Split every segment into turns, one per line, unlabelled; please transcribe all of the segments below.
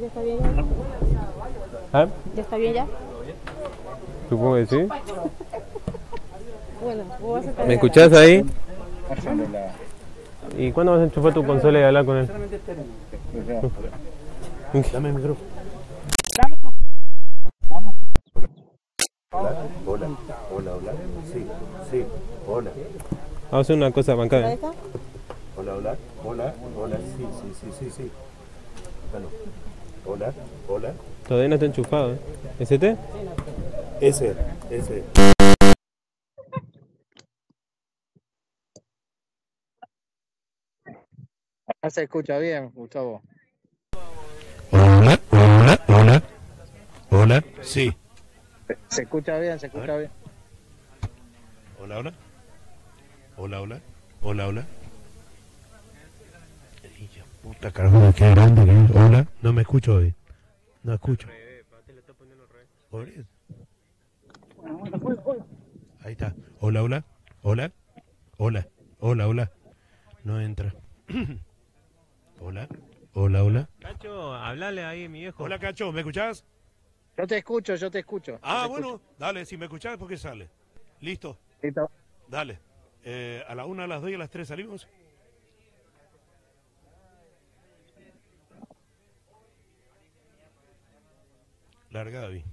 ¿Ya está bien ya?
¿Ah?
¿Ya está bien ya?
Supongo que sí.
Bueno, vos vas a estar
¿Me
acá.
escuchás ahí? ¿Y cuándo vas a enchufar tu consola y hablar con él? Dame el micrófono.
Hola, hola, hola. Sí, sí, hola.
Vamos a hacer una cosa
¿Ahí
bancada.
está?
Hola, hola, hola, hola. Sí, sí, sí, sí, sí. Bueno, hola, hola.
Todavía no está enchufado, ¿eh? ¿ST?
Ese.
Ya se escucha bien, Gustavo.
Hola, hola, hola. Hola, sí.
Se escucha bien, se escucha bien.
Hola, hola. Hola, hola. Hola, hola. Hija puta, carajo, qué grande que es. Hola, no me escucho hoy. No escucho. Por eso. Ahí está. Hola, hola. Hola. Hola. Hola, hola. No entra. Hola. Hola, hola.
Cacho, hablale ahí, mi viejo.
Hola, Cacho, ¿me escuchás?
Yo te escucho, yo te escucho.
Ah,
Yo te
bueno,
escucho.
dale, si me escuchás, ¿por qué sale? Listo,
Listo.
dale. A la 1, a las 2 y a las 3 salimos. Larga, David.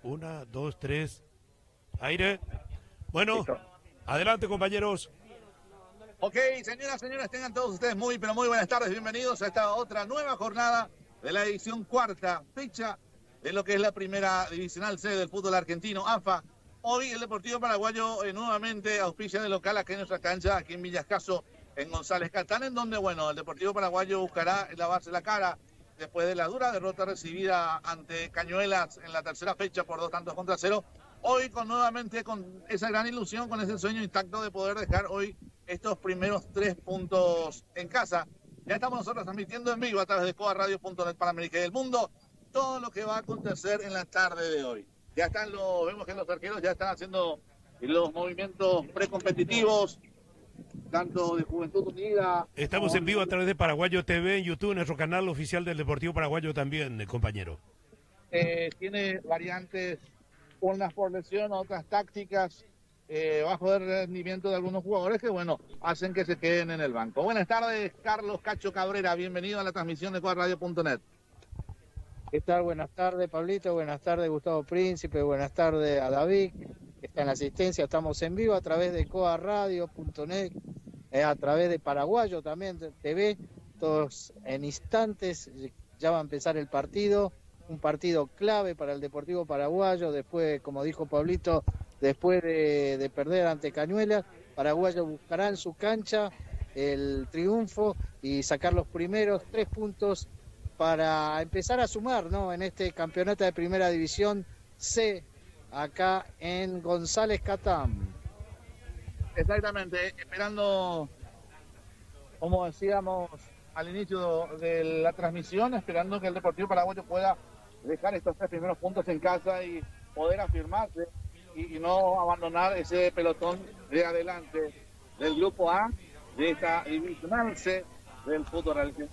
1, 2, 3. Aire. Bueno,
Listo.
adelante, compañeros.
Ok, señoras, tengan todos ustedes muy, pero muy buenas tardes. Bienvenidos a esta otra nueva jornada de la edición cuarta fecha de lo que es la primera divisional C del fútbol argentino, AFA. Hoy el Deportivo Paraguayo nuevamente auspicia de local aquí en nuestra cancha, aquí en Villascaso, en González Catán, en donde, bueno, el Deportivo Paraguayo buscará lavarse la cara después de la dura derrota recibida ante Cañuelas en la tercera fecha por 2-0. Hoy nuevamente con esa gran ilusión, con ese sueño intacto de poder dejar hoy estos primeros 3 puntos en casa. Ya estamos nosotros transmitiendo en vivo a través de coaradio.net para América y el mundo todo lo que va a acontecer en la tarde de hoy. Ya están vemos que los arqueros ya están haciendo los movimientos precompetitivos, tanto de Juventud Unida.
Estamos en vivo a través de Paraguayo TV en YouTube, nuestro canal oficial del Deportivo Paraguayo también, compañero.
Tiene variantes, unas por lesión, otras tácticas, bajo el rendimiento de algunos jugadores que, bueno, hacen que se queden en el banco. Buenas tardes, Carlos Cacho Cabrera. Bienvenido a la transmisión de coaradio.net.
¿Qué tal? Buenas tardes, Pablito. Buenas tardes, Gustavo Príncipe. Buenas tardes a David, que está en la asistencia. Estamos en vivo a través de coaradio.net, a través de Paraguayo también, TV. Todos en instantes ya va a empezar el partido. Un partido clave para el Deportivo Paraguayo. Después, como dijo Pablito, después de perder ante Cañuelas, Paraguayo buscará en su cancha el triunfo y sacar los primeros 3 puntos para empezar a sumar, ¿no?, en este campeonato de Primera División C, acá en González Catán.
Exactamente, esperando, como decíamos al inicio de la transmisión, esperando que el Deportivo Paraguayo pueda dejar estos 3 primeros puntos en casa y poder afirmarse y no abandonar ese pelotón de adelante del grupo A de esta divisional C del fútbol argentino.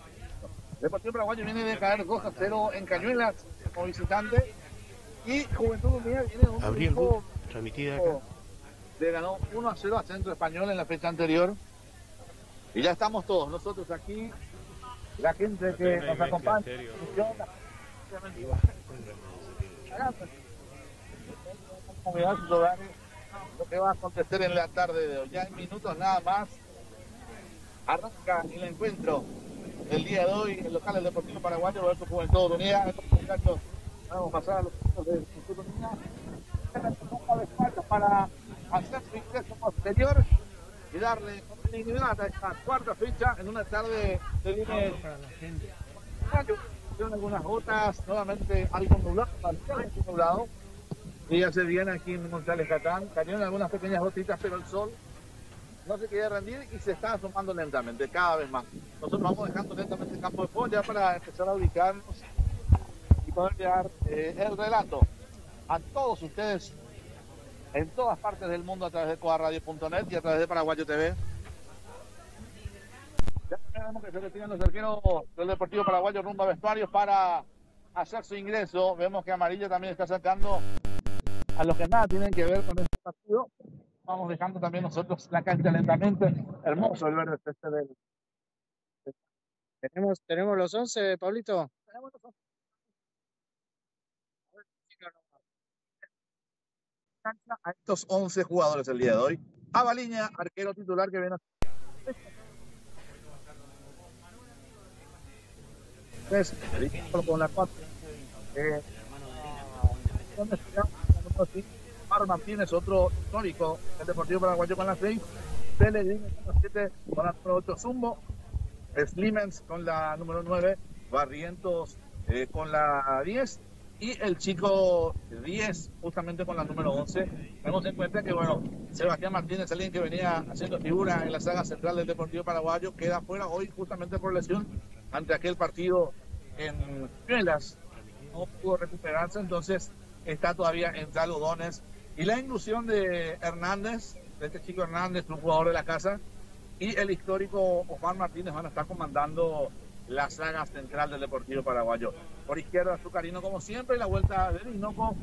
El Deportivo Paraguayo viene de caer 2-0 en Cañuelas como visitante y Juventud Unida viene de un
Abrí el
grupo
boot, transmitida acá.
le ganó 1-0 a Centro Español en la fecha anterior. Y ya estamos todos, nosotros aquí, la gente que nos acompaña. Lo que va a acontecer en la tarde de hoy. Ya en minutos nada más arranca el encuentro del día de hoy, el local del Deportivo Paraguayo versus Juventud Unida. Estos muchachos vamos a pasar a los puntos de Juventud Unida para hacer su ingreso posterior y darle continuidad a esta cuarta fecha en una tarde de lunes. Son algunas gotas, nuevamente algo nublado, parcialmente nublado. Y hace bien aquí en González Catán, cayeron algunas pequeñas gotitas, pero el sol no se quería rendir y se está asomando lentamente, cada vez más. Nosotros vamos dejando lentamente el campo de juego ya para empezar a ubicarnos y poder llevar el relato a todos ustedes en todas partes del mundo a través de coaradio.net y a través de Paraguayo TV. Ya también vemos que se retiran los arqueros del Deportivo Paraguayo rumbo a vestuarios para hacer su ingreso. Vemos que Amarilla también está sacando a los que nada tienen que ver con este partido. Vamos dejando también nosotros la cancha lentamente. Hermoso el verde este del...
Tenemos los 11, Pablito.
Tenemos los 11. A estos 11 jugadores el día de hoy. Abaliña, arquero titular que viene con la 4. Mar Martínez, otro histórico del Deportivo Paraguayo con la 6. Pellegrini con la 7, con la número 8 Zumbo. Slimens con la número 9. Barrientos con la 10. Y el chico 10, justamente con la número 11. Tenemos en cuenta que, bueno, Sebastián Martínez, alguien que venía haciendo figura en la saga central del Deportivo Paraguayo, queda fuera hoy justamente por lesión ante aquel partido en Piuelas. No pudo recuperarse, entonces está todavía entre algodones. Y la inclusión de Hernández, de este chico Hernández, un jugador de la casa, y el histórico Osmar Martínez van a estar comandando la saga central del Deportivo Paraguayo. Por izquierda, Azucarino como siempre, y la vuelta de Orinoco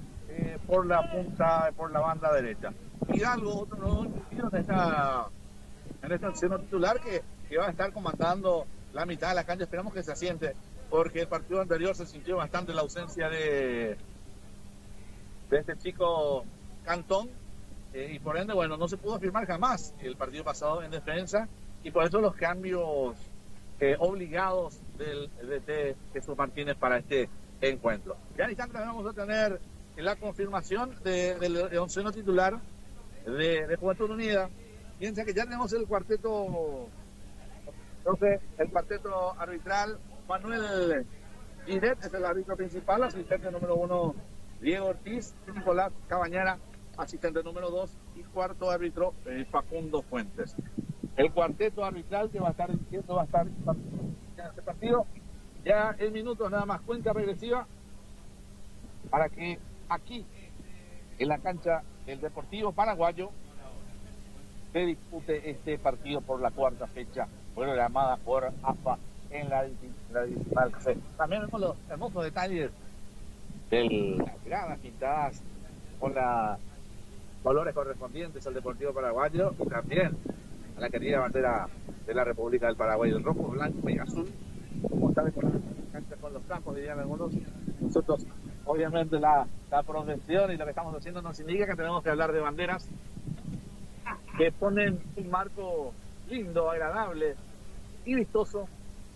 por la punta, por la banda derecha. Hidalgo, otro nuevo incluido en esta acción titular que va a estar comandando la mitad de la cancha. Esperamos que se asiente, porque el partido anterior se sintió bastante la ausencia de este chico Cantón, y por ende, bueno, no se pudo firmar jamás el partido pasado en defensa, y por eso los cambios obligados del DT Jesús Martínez para este encuentro. Ya en instantes vamos a tener la confirmación del onceno titular de Juventud Unida. Piensa que ya tenemos el cuarteto, entonces el cuarteto arbitral. Manuel Giret es el árbitro principal, asistente número 1 Diego Ortiz, Nicolás Cabañera, asistente número 2, y cuarto árbitro Facundo Fuentes. El cuarteto arbitral que va a estar dirigiendo, en este partido. Ya en minutos nada más, cuenta regresiva para que aquí en la cancha del Deportivo Paraguayo se dispute este partido por la cuarta fecha programada por AFA en la divisional C. También vemos los hermosos detalles de las gradas pintadas con los colores correspondientes al Deportivo Paraguayo, y también a la querida bandera de la República del Paraguay, el rojo, blanco y azul, como saben, con la cancha con los campos, dirían algunos. Nosotros, obviamente, la profesión y lo que estamos haciendo nos indica que tenemos que hablar de banderas que ponen un marco lindo, agradable y vistoso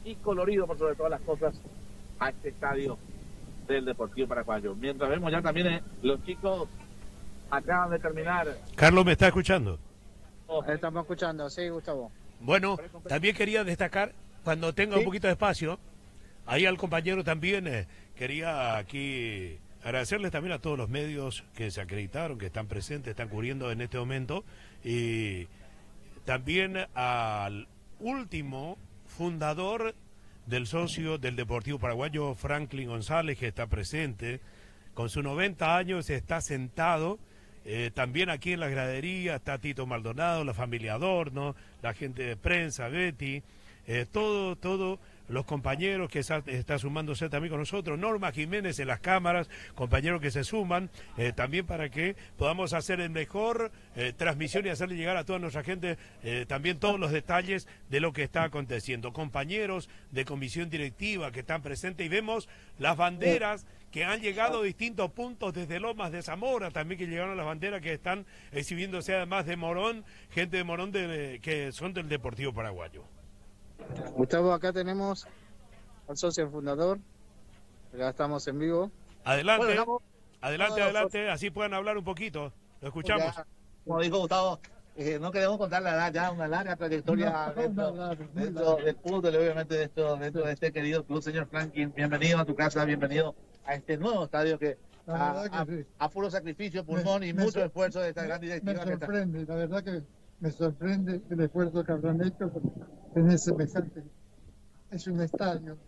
y colorido, por sobre todas las cosas, a este estadio del Deportivo Paraguayo. Mientras vemos ya también los chicos acaban de terminar.
Carlos, ¿me está escuchando?
Estamos escuchando, sí, Gustavo.
Bueno, también quería destacar, cuando tenga un poquito de espacio, ahí al compañero también, quería aquí agradecerles también a todos los medios que se acreditaron, que están presentes, están cubriendo en este momento, y también al último fundador del socio del Deportivo Paraguayo, Franklin González, que está presente, con sus 90 años está sentado. También aquí en la gradería está Tito Maldonado, la familia Adorno, la gente de prensa, Betty, todos los compañeros que está sumándose también con nosotros, Norma Jiménez en las cámaras, compañeros que se suman, también para que podamos hacer el mejor transmisión y hacerle llegar a toda nuestra gente también todos los detalles de lo que está aconteciendo. Compañeros de comisión directiva que están presentes, y vemos las banderas que han llegado a distintos puntos, desde Lomas de Zamora también, que llegaron las banderas que están exhibiéndose, además de Morón, gente de Morón que son del Deportivo Paraguayo.
Gustavo, acá tenemos al socio fundador, ya estamos en vivo.
Adelante,
Bueno,
adelante, así puedan hablar un poquito, lo escuchamos.
Ya, como dijo Gustavo, no queremos contar la edad, ya una larga trayectoria dentro del fútbol, obviamente dentro de este querido club. Señor Franklin, bienvenido a tu casa, bienvenido a este nuevo estadio que a puro sacrificio, pulmón y mucho esfuerzo de esta gran directiva.
Me sorprende, la verdad que me sorprende el esfuerzo que habrán hecho en semejante. Es un estadio.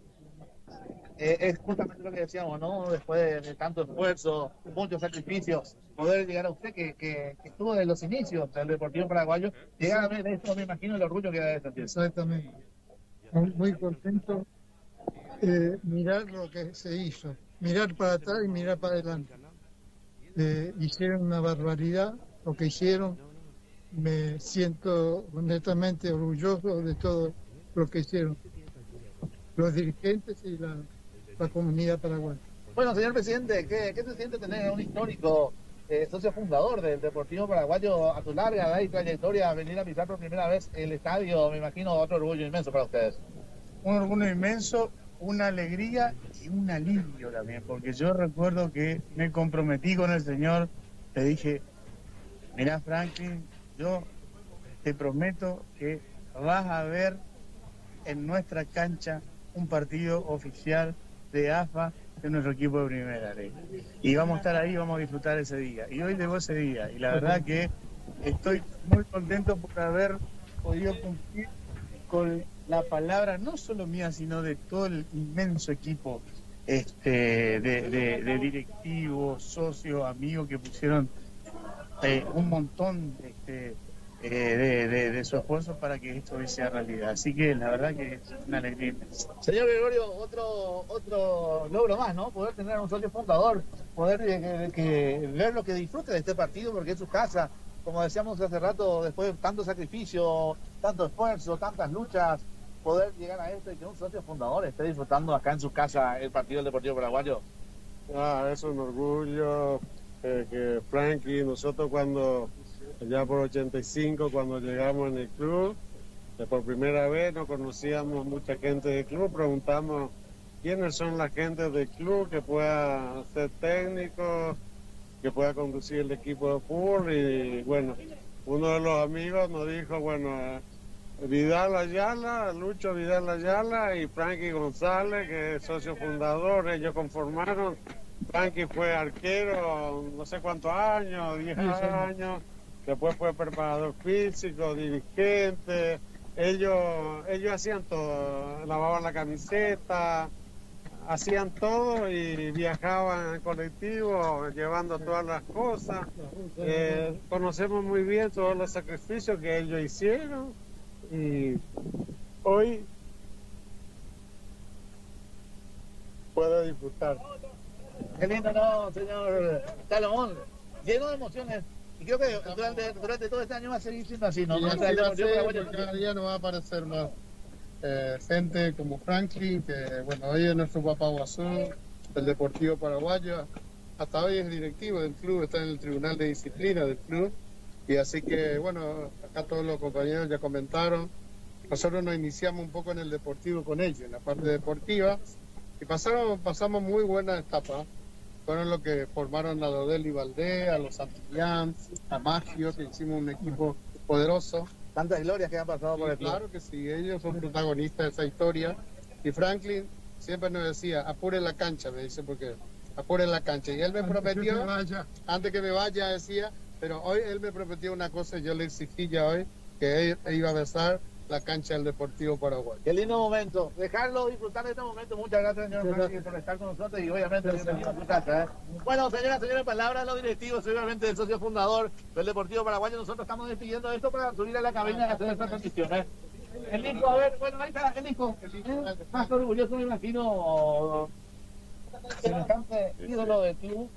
Es justamente lo que decíamos, ¿no? Después de tanto esfuerzo, muchos sacrificios, poder llegar a usted que estuvo desde los inicios del Deportivo Paraguayo, llegar a ver esto, me imagino el orgullo que da de sentir.
Exactamente. muy contento mirar lo que se hizo, mirar para atrás y mirar para adelante. Hicieron una barbaridad lo que hicieron. Me siento honestamente orgulloso de todo lo que hicieron los dirigentes y la comunidad paraguaya.
Bueno, señor presidente, ¿qué se siente tener a un histórico socio fundador del Deportivo Paraguayo a su larga edad y trayectoria, venir a pisar por primera vez el estadio? Me imagino otro orgullo inmenso para ustedes.
Un orgullo inmenso, una alegría y un alivio también, porque yo recuerdo que me comprometí con el señor, le dije, mirá Franklin, yo te prometo que vas a ver en nuestra cancha un partido oficial de AFA de nuestro equipo de primera ley. Y vamos a estar ahí, vamos a disfrutar ese día. Y hoy llegó ese día. Y la verdad que estoy muy contento por haber podido cumplir con la palabra, no solo mía, sino de todo el inmenso equipo de directivos, socios, amigos que pusieron un montón de su esfuerzo para que esto hoy sea realidad. Así que la verdad que es una alegría inmensa.
Señor Gregorio, otro logro más, ¿no? Poder tener un socio fundador, poder ver lo que disfruta de este partido, porque es su casa. Como decíamos hace rato, después de tanto sacrificio, tanto esfuerzo, tantas luchas, poder llegar a esto y que un socio fundador esté disfrutando acá en su casa el partido del Deportivo Paraguayo.
Es un orgullo que Frankie, nosotros cuando, allá por 85, cuando llegamos en el club, por primera vez no conocíamos mucha gente del club, preguntamos quiénes son la gente del club que pueda ser técnico, que pueda conducir el equipo de fútbol, y bueno, uno de los amigos nos dijo, bueno, Vidal Ayala, Lucho Vidal Ayala y Frankie González, que es socio fundador, ellos conformaron. Frankie fue arquero no sé cuántos años, 10 años, después fue preparador físico, dirigente, ellos hacían todo, lavaban la camiseta, hacían todo y viajaban en colectivo llevando todas las cosas. Conocemos muy bien todos los sacrificios que ellos hicieron y hoy puedo disfrutar.
Qué lindo, ¿no, señor Salomón? Lleno de emociones. Y creo que durante todo este año va a seguir siendo así, ¿no?
Y así va a ser, porque cada día nos va a aparecer más gente como Franklin, que bueno, hoy es nuestro papá Guazú, del Deportivo Paraguayo. Hasta hoy es directivo del club, está en el Tribunal de Disciplina del club. Y así que, bueno, acá todos los compañeros ya comentaron. Nosotros nos iniciamos un poco en el deportivo con ellos, en la parte deportiva. Y pasamos muy buenas etapas. Fueron los que formaron a Dodel y Valdés, a los Santillán, a Magio, que hicimos un equipo poderoso.
Tantas glorias que han pasado por el club.
Claro que sí, ellos son protagonistas de esa historia. Y Franklin siempre nos decía, apure la cancha, me dice, porque apure la cancha. Y él me prometió, antes que me vaya, decía, pero hoy él me prometió una cosa y yo le exigí ya hoy, que él iba a besar la cancha del Deportivo Paraguay.
Qué lindo momento. Dejarlo disfrutar de este momento. Muchas gracias, señor Franklin, por estar con nosotros y obviamente bienvenido a su casa. Bueno, señora, palabras de los directivos, obviamente del socio fundador del Deportivo Paraguayo. Nosotros estamos despidiendo esto para subir a la cabina y hacer esta transmisión. El Nico, a ver, bueno, ahí está el Nico. Más orgulloso, me imagino, semejante ídolo del club,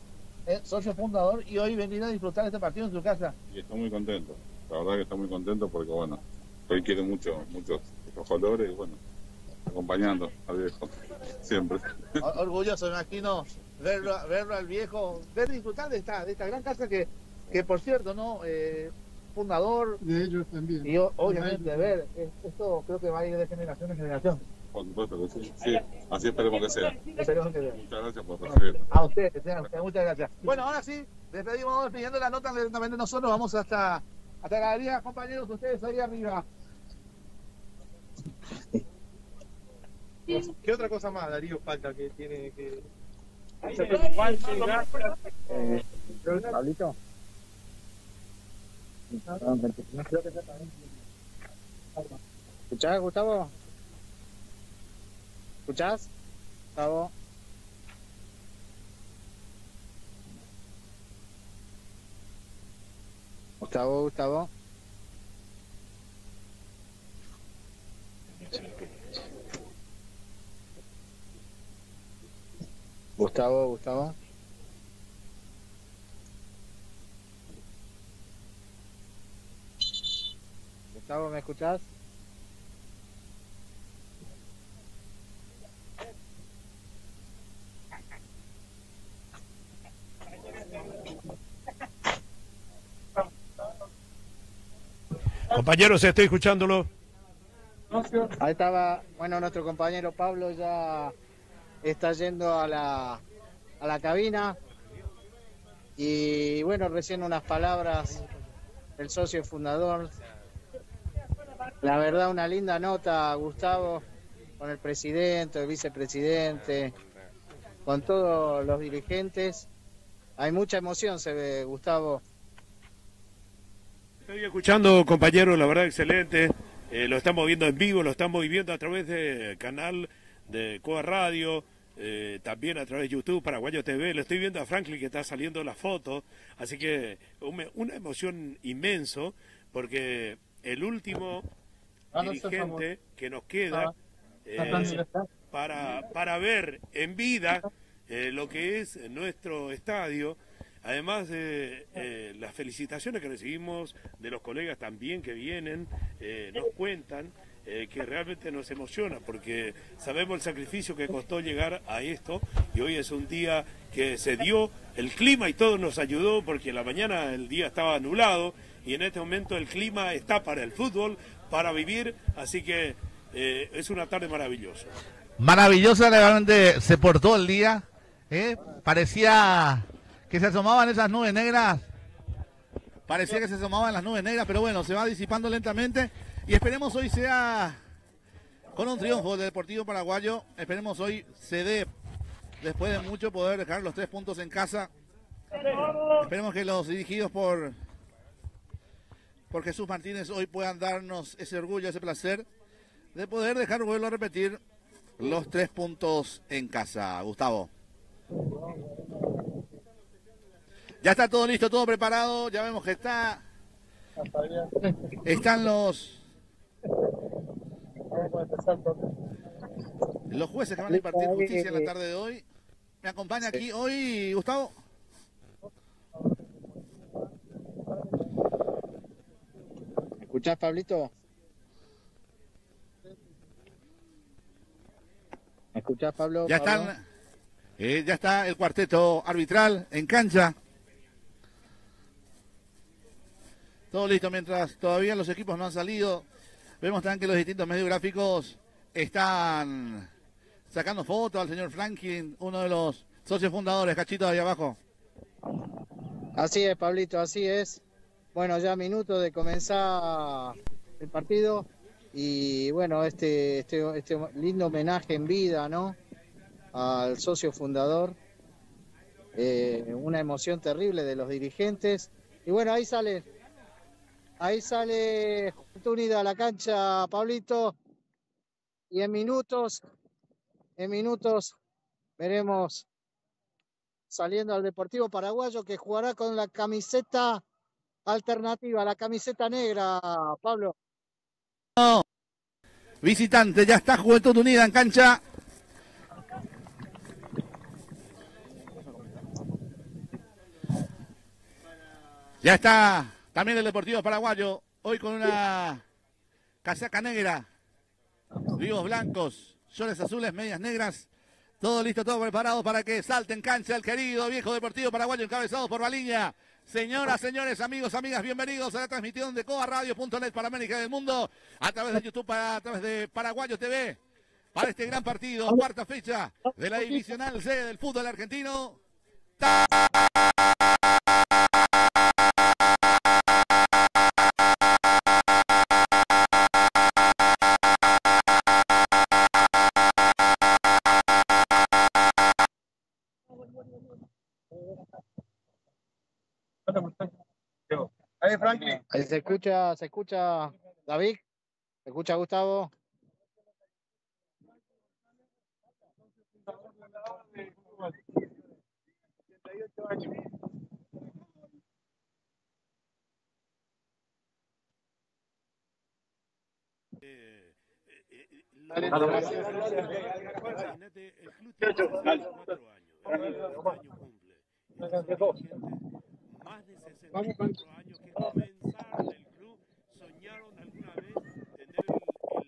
socio fundador, y hoy venir a disfrutar este partido en su casa.
Y está muy contento. La verdad que está muy contento porque, bueno, hoy quiere muchos los colores y bueno, acompañando al viejo, siempre.
Orgulloso, me imagino, verlo al viejo, disfrutar de esta gran casa que por cierto, ¿no? Fundador.
De ellos también.
Y obviamente, ver, esto creo que va a ir de generación en generación.
Por supuesto que sí, sí, así esperemos que sea.
Esperemos que sea.
Muchas gracias por recibirnos.
A usted, muchas gracias. Bueno, ahora sí, despedimos, despidiendo la nota lentamente nosotros, vamos hasta la galería, compañeros, ustedes ahí arriba.
¿Qué otra cosa más, Darío, falta que tiene que...
Pablito. ¿Escuchás, Gustavo? ¿Escuchás, Gustavo? Gustavo. Gustavo, Gustavo. Gustavo, ¿me escuchás?
Compañeros, estoy escuchándolo.
Ahí estaba, bueno, nuestro compañero Pablo ya está yendo a la cabina. Y bueno, recién unas palabras del socio fundador. La verdad, una linda nota, Gustavo, con el presidente, el vicepresidente, con todos los dirigentes. Hay mucha emoción, se ve, Gustavo.
Estoy escuchando, compañero, la verdad excelente. Lo estamos viendo en vivo, lo estamos viviendo a través del canal de Coa Radio, también a través de YouTube, Paraguayo TV. Lo estoy viendo a Franklin que está saliendo la foto. Así que una emoción inmenso, porque el último dirigente que nos queda para ver en vida lo que es nuestro estadio. Además de las felicitaciones que recibimos de los colegas también que vienen, nos cuentan que realmente nos emociona porque sabemos el sacrificio que costó llegar a esto y hoy es un día que se dio, el clima y todo nos ayudó porque en la mañana el día estaba nublado y en este momento el clima está para el fútbol, para vivir, así que es una tarde maravillosa.
Maravillosa, realmente se portó el día, parecía que se asomaban esas nubes negras, parecía que se asomaban las nubes negras, pero bueno, se va disipando lentamente y esperemos hoy sea con un triunfo del Deportivo Paraguayo, esperemos hoy se dé, después de mucho, poder dejar los 3 puntos en casa, esperemos que los dirigidos por Jesús Martínez hoy puedan darnos ese orgullo, ese placer de poder dejar, vuelvo a repetir, los 3 puntos en casa. Gustavo. Ya está todo listo, todo preparado. Ya vemos que están los jueces que van a impartir justicia en la tarde de hoy. Me acompaña aquí hoy, Gustavo.
¿Me escuchás, Pablito? ¿Me escuchás, Pablo?
Ya están, ya está el cuarteto arbitral en cancha. Todo listo, mientras todavía los equipos no han salido. Vemos también que los distintos medios gráficos están sacando fotos al señor Franklin, uno de los socios fundadores. Cachito, ahí abajo.
Así es, Pablito, así es. Bueno, ya minutos de comenzar el partido. Y bueno, este lindo homenaje en vida, ¿no? Al socio fundador. Una emoción terrible de los dirigentes. Y bueno, ahí sale Juventud Unida a la cancha, Pablito, y en minutos veremos saliendo al Deportivo Paraguayo que jugará con la camiseta alternativa, la camiseta negra, Pablo.
No. Visitante, ya está Juventud Unida en cancha. Ya está también el Deportivo Paraguayo, hoy con una casaca negra, vivos blancos, shorts azules, medias negras, todo listo, todo preparado para que salte en cancha el querido viejo Deportivo Paraguayo encabezado por Baliña. Señoras, señores, amigos, amigas, bienvenidos a la transmisión de coaradio.net para América y el Mundo, a través de YouTube, a través de Paraguayo TV, para este gran partido, cuarta fecha de la divisional C del fútbol argentino.
Ahí, Franklin.
Ahí se escucha David, se escucha Gustavo.
más de 64 años que comenzaron el club, soñaron alguna vez tener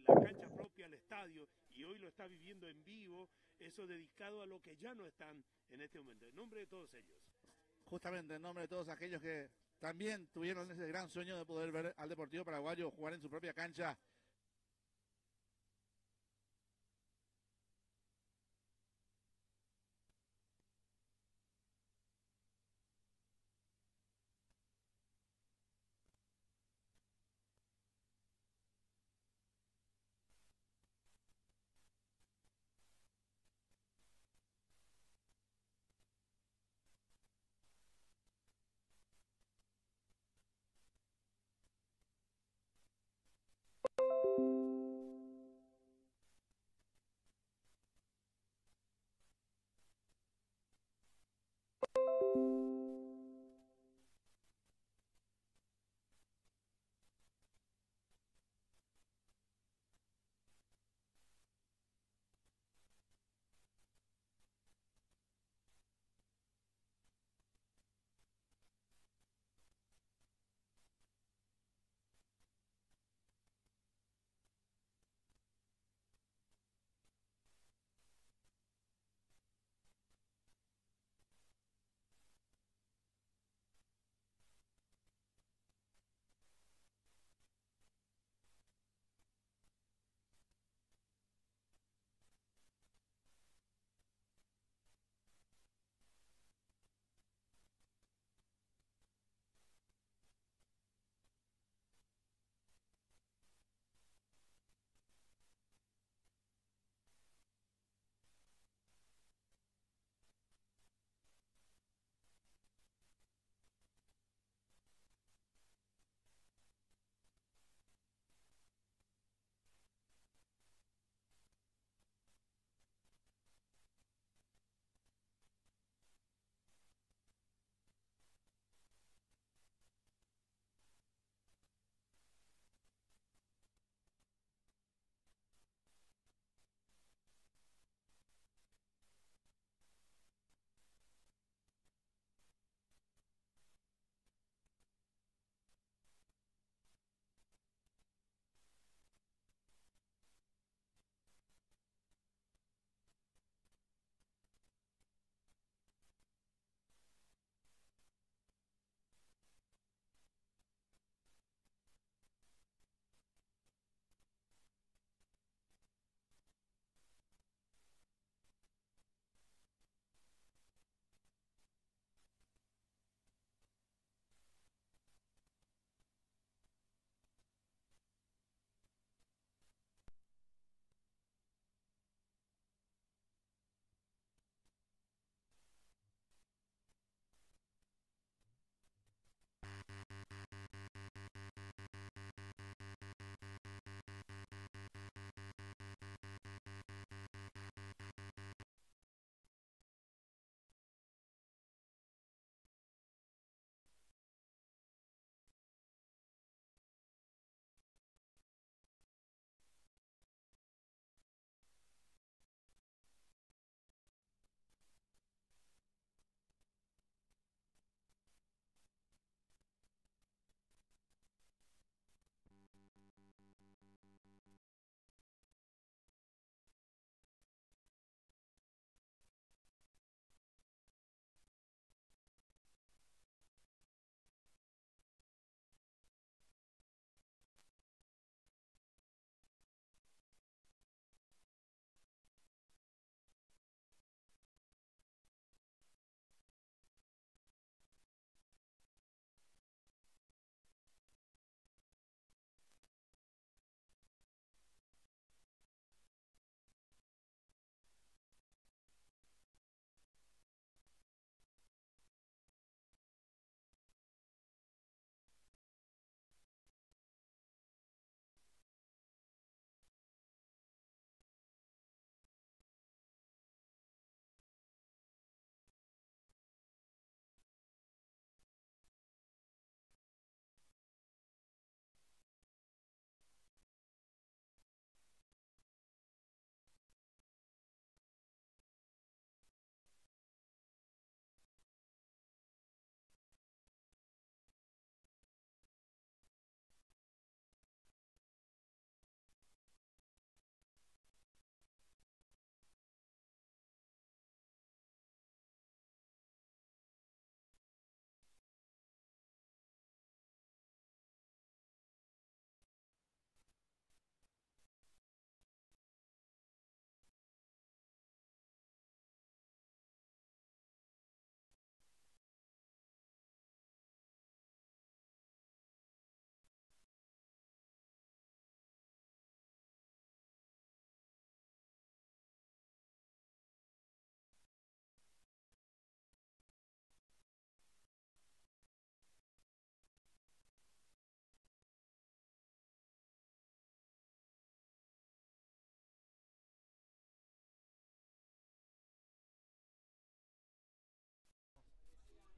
la cancha propia, el estadio, y hoy lo está viviendo en vivo, eso dedicado a lo que ya no están en este momento. En nombre de todos ellos.
Justamente en nombre de todos aquellos que también tuvieron ese gran sueño de poder ver al Deportivo Paraguayo jugar en su propia cancha.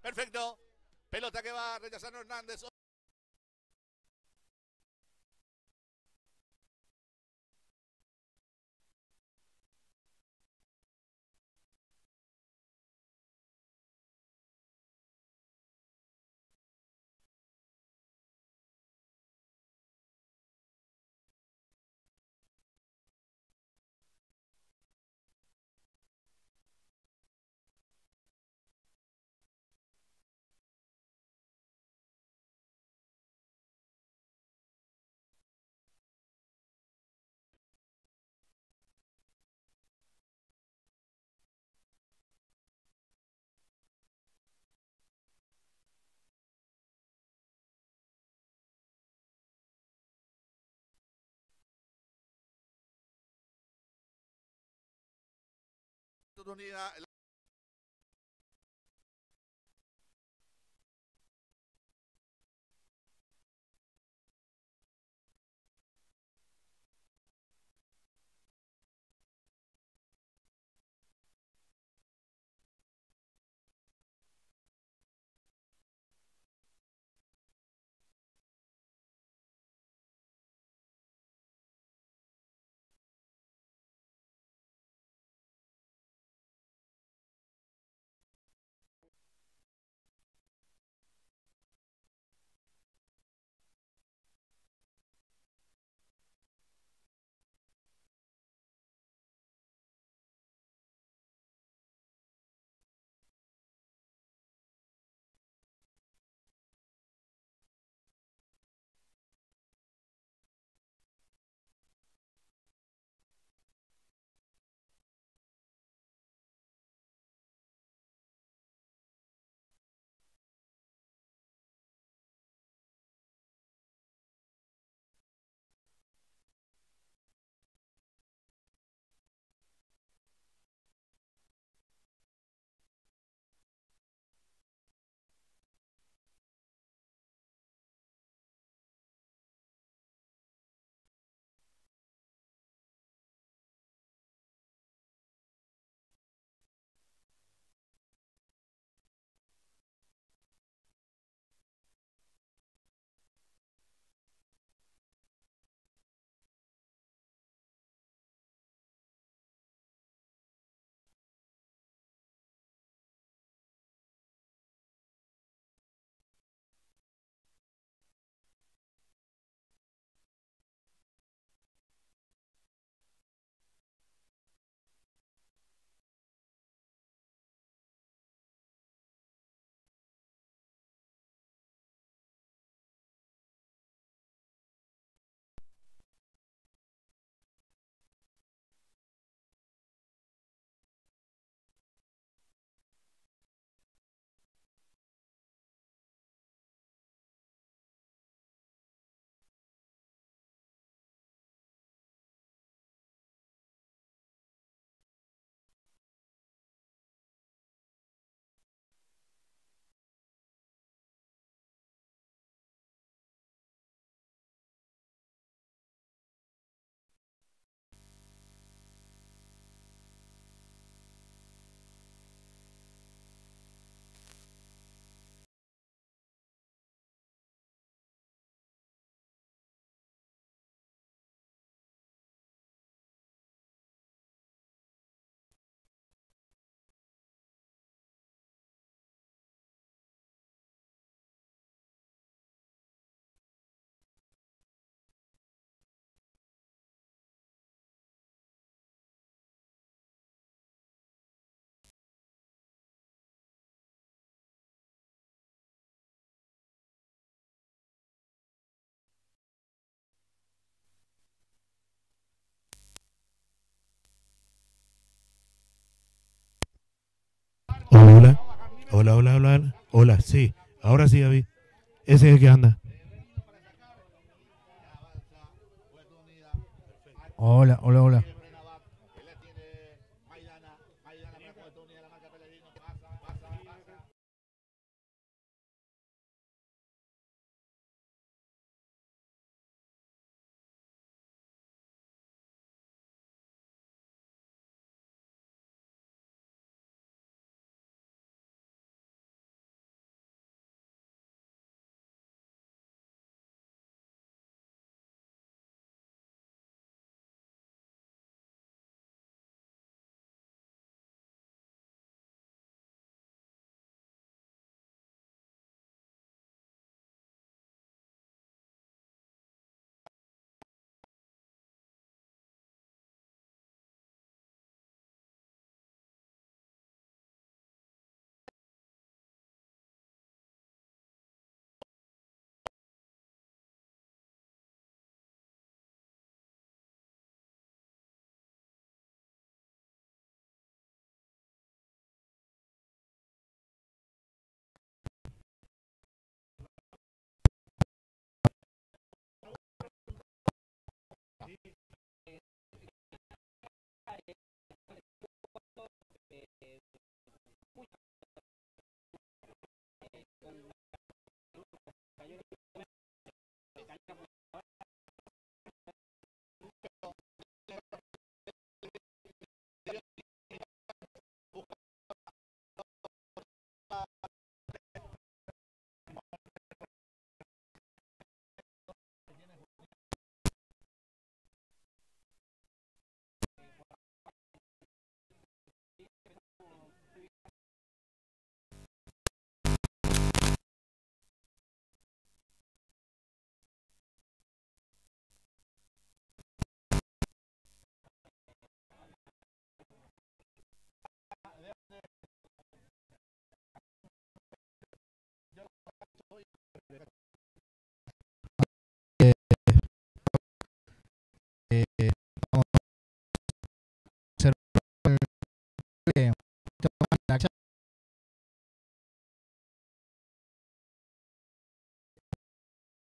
Perfecto. Pelota que va rechazando Hernández. Oportunidad.
Hola, hola, hola, hola, hola, sí, ahora sí, David. Ese es el que anda.
Hola, hola, hola.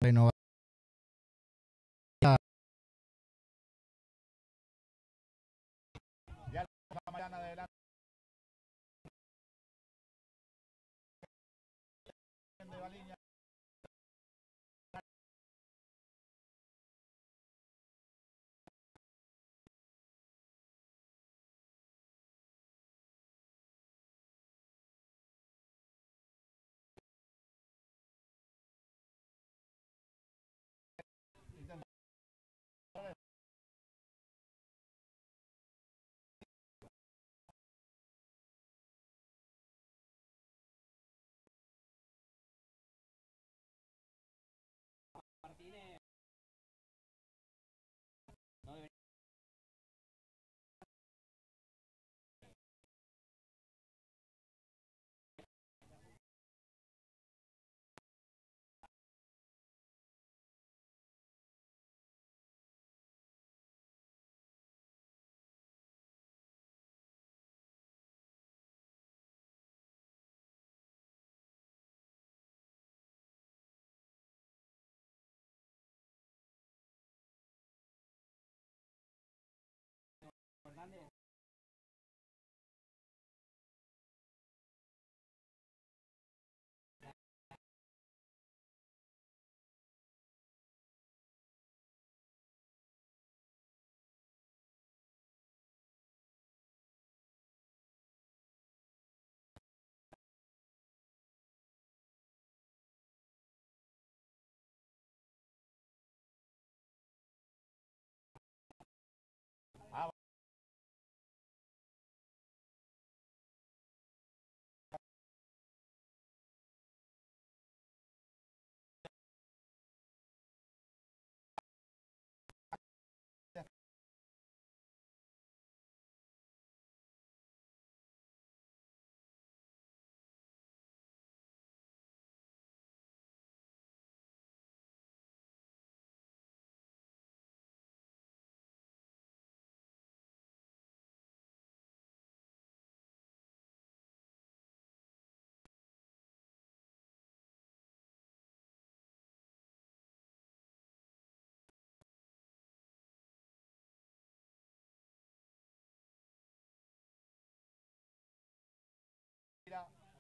renovar.
Ya la mañana adelante. De Baliña.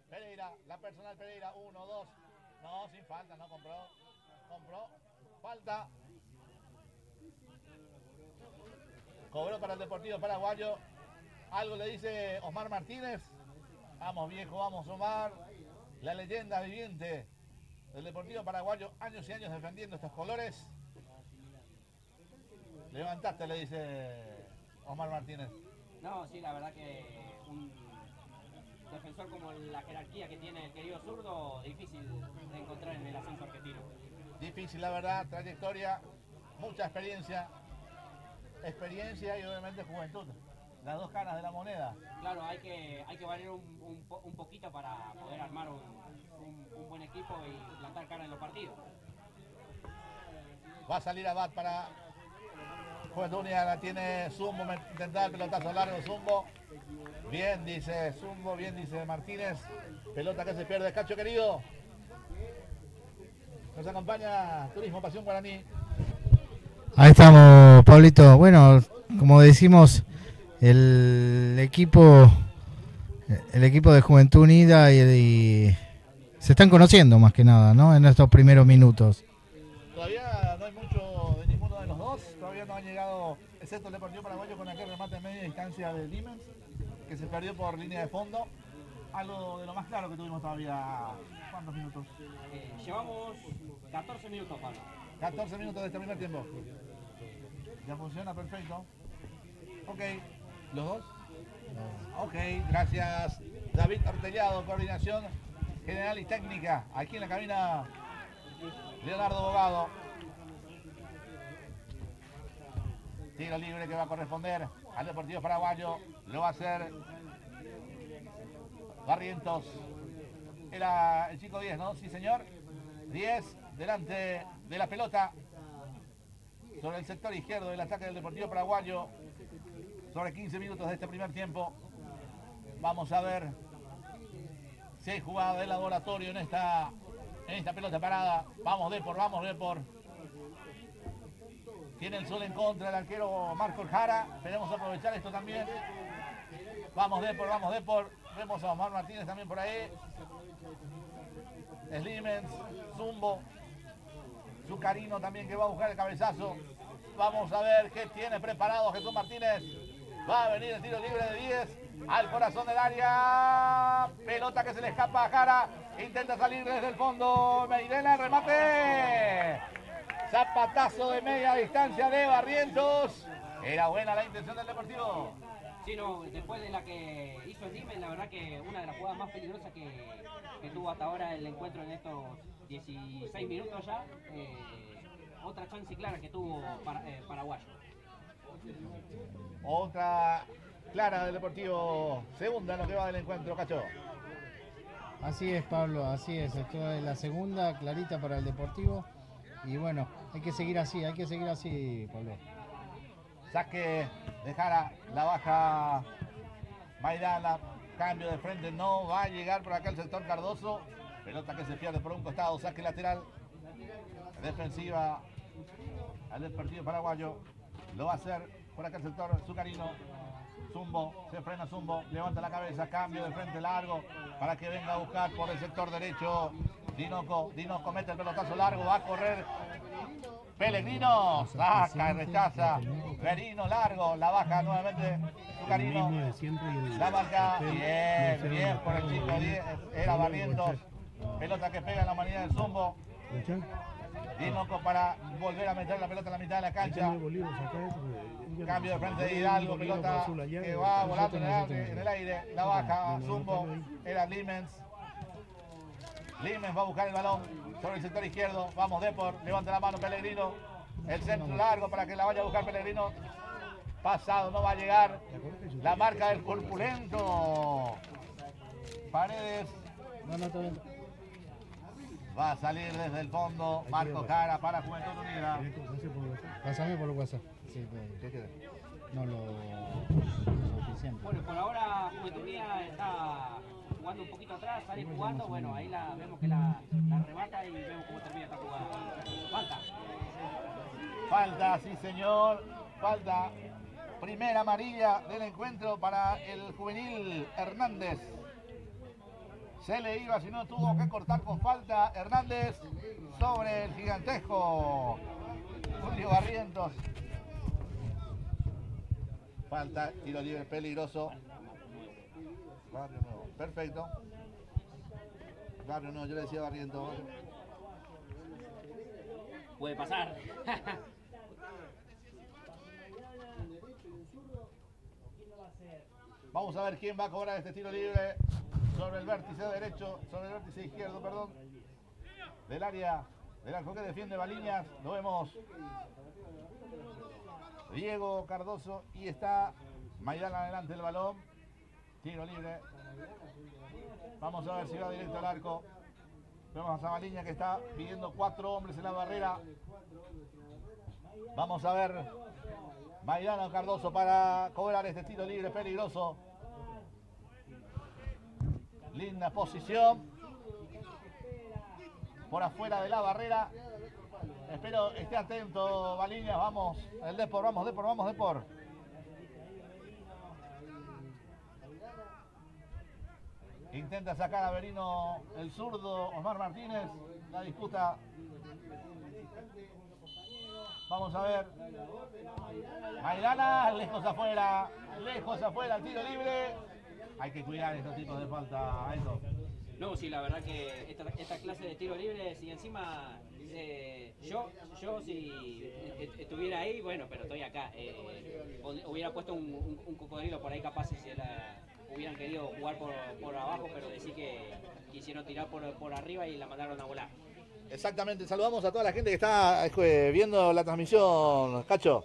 Pereira, la personal Pereira, 1, 2, no, sin falta, no compró, falta, cobró para el Deportivo Paraguayo, algo le dice Osmar Martínez, vamos viejo, vamos Omar, la leyenda viviente del Deportivo Paraguayo, años y años defendiendo estos colores, levantaste, le dice Omar Martínez.
No, sí, la verdad que un defensor como la jerarquía que tiene el querido zurdo, difícil de encontrar en el ascenso argentino.
Difícil, la verdad, trayectoria, mucha experiencia y obviamente juventud. Las dos caras de la moneda.
Claro, hay que variar un poquito para poder armar un buen equipo y plantar cara en los partidos.
Va a salir Abad para Juventud Unida, la tiene Zumbo, intentar el pelotazo largo, Zumbo. Bien, dice Zumbo, bien, dice Martínez. Pelota que se pierde, Cacho querido. Nos acompaña Turismo Pasión Guaraní.
Ahí estamos, Pablito. Bueno, como decimos, el equipo de Juventud Unida y se están conociendo más que nada, ¿no? En estos primeros minutos.
Todavía no hay mucho de ninguno de los dos, todavía no han llegado, excepto el Deportivo Paraguayo con aquel remate en media distancia de Limens, que se perdió por línea de fondo. Algo de lo más claro que tuvimos todavía. ¿Cuántos minutos?
Llevamos 14 minutos, Pablo.
14 minutos de este primer tiempo. Ya funciona perfecto. Ok, ¿los dos? Ok, gracias David Ortellado, coordinación general y técnica. Aquí en la cabina Leonardo Bogado. Tiro libre que va a corresponder al Deportivo Paraguayo. Lo va a hacer Barrientos. Era el chico 10, ¿no? Sí, señor. 10 delante de la pelota. Sobre el sector izquierdo del ataque del Deportivo Paraguayo. Sobre 15 minutos de este primer tiempo. Vamos a ver si hay jugada de laboratorio en esta pelota parada. Vamos Depor. Tiene el sol en contra el arquero Marco Jara. Esperemos aprovechar esto también. Vamos Depor. Vemos a Omar Martínez también por ahí. Slimens, Zumbo. Zucarino también que va a buscar el cabezazo. Vamos a ver qué tiene preparado Jesús Martínez. Va a venir el tiro libre de 10 al corazón del área. Pelota que se le escapa a Jara. Intenta salir desde el fondo. Meirena, remate. Zapatazo de media distancia de Barrientos. Era buena la intención del Deportivo.
Sí, no, después de la que hizo Slimens, la verdad que una de las jugadas más peligrosas que tuvo hasta ahora el encuentro en estos 16 minutos ya. Otra chance clara que tuvo Paraguayo.
Otra clara del Deportivo. Segunda en lo que va del encuentro, Cacho.
Así es, Pablo, así es. Esto es la segunda clarita para el Deportivo. Y bueno, hay que seguir así, Pablo.
Saque de Jara, la baja Maidana, cambio de frente, no va a llegar por acá el sector Cardoso. Pelota que se pierde por un costado, saque lateral. Defensiva al Deportivo Paraguayo. Lo va a hacer por acá el sector Zucarino. Zumbo, se frena Zumbo, levanta la cabeza, cambio de frente largo para que venga a buscar por el sector derecho. Dinoco mete el pelotazo largo, va a correr Pellegrino, saca y rechaza. Verino largo, la baja nuevamente Zucarino. La marca, bien por el chico 10, era Barrientos. Pelota que pega en la manía del Zumbo. Dinoco para volver a meter la pelota en la mitad de la cancha. Cambio de frente de Hidalgo, pelota que va volando en el aire. La baja Zumbo, era Limens. Limens va a buscar el balón sobre el sector izquierdo. Vamos Depor, levanta la mano Pellegrino. El centro largo para que la vaya a buscar Pellegrino. Pasado, no va a llegar. La marca del corpulento Paredes. Va a salir desde el fondo Marco Jara para Juventud Unida.
Pásame por WhatsApp. Sí, no lo suficiente.
Bueno, por ahora Juventud Unida está jugando un poquito atrás, sale jugando. Bueno, ahí vemos que la arrebata y vemos cómo termina esta jugada.
Falta, sí señor. Falta. Primera amarilla del encuentro para el juvenil Hernández. Se le iba, si no tuvo que cortar con falta Hernández sobre el gigantesco Julio Barrientos. Falta, tiro libre peligroso. Barrio Nuevo, perfecto. Barrio Nuevo, yo le decía Barrientos.
Puede pasar.
Vamos a ver quién va a cobrar este tiro libre. Sobre el vértice derecho, sobre el vértice izquierdo, perdón, del área del arco que defiende Baliñas. Lo vemos Diego Cardoso y está Maidana adelante del balón. Tiro libre. Vamos a ver si va directo al arco. Vemos a Baliñas que está pidiendo 4 hombres en la barrera. Vamos a ver Maidana Cardoso para cobrar este tiro libre peligroso. Linda posición. Por afuera de la barrera. Espero esté atento, Baliñas. Vamos, el Depor, vamos Depor. Intenta sacar a Verino el zurdo Omar Martínez. La disputa. Vamos a ver. Maidana, lejos afuera, el tiro libre. Hay que cuidar estos tipos de falta, Aito.
No, sí, la verdad que esta clase de tiro libre, si encima yo si estuviera ahí, bueno, pero estoy acá. Hubiera puesto un cocodrilo por ahí capaz si hubieran querido jugar por abajo, pero decir que quisieron tirar por arriba y la mandaron a volar.
Exactamente, saludamos a toda la gente que está viendo la transmisión, Cacho.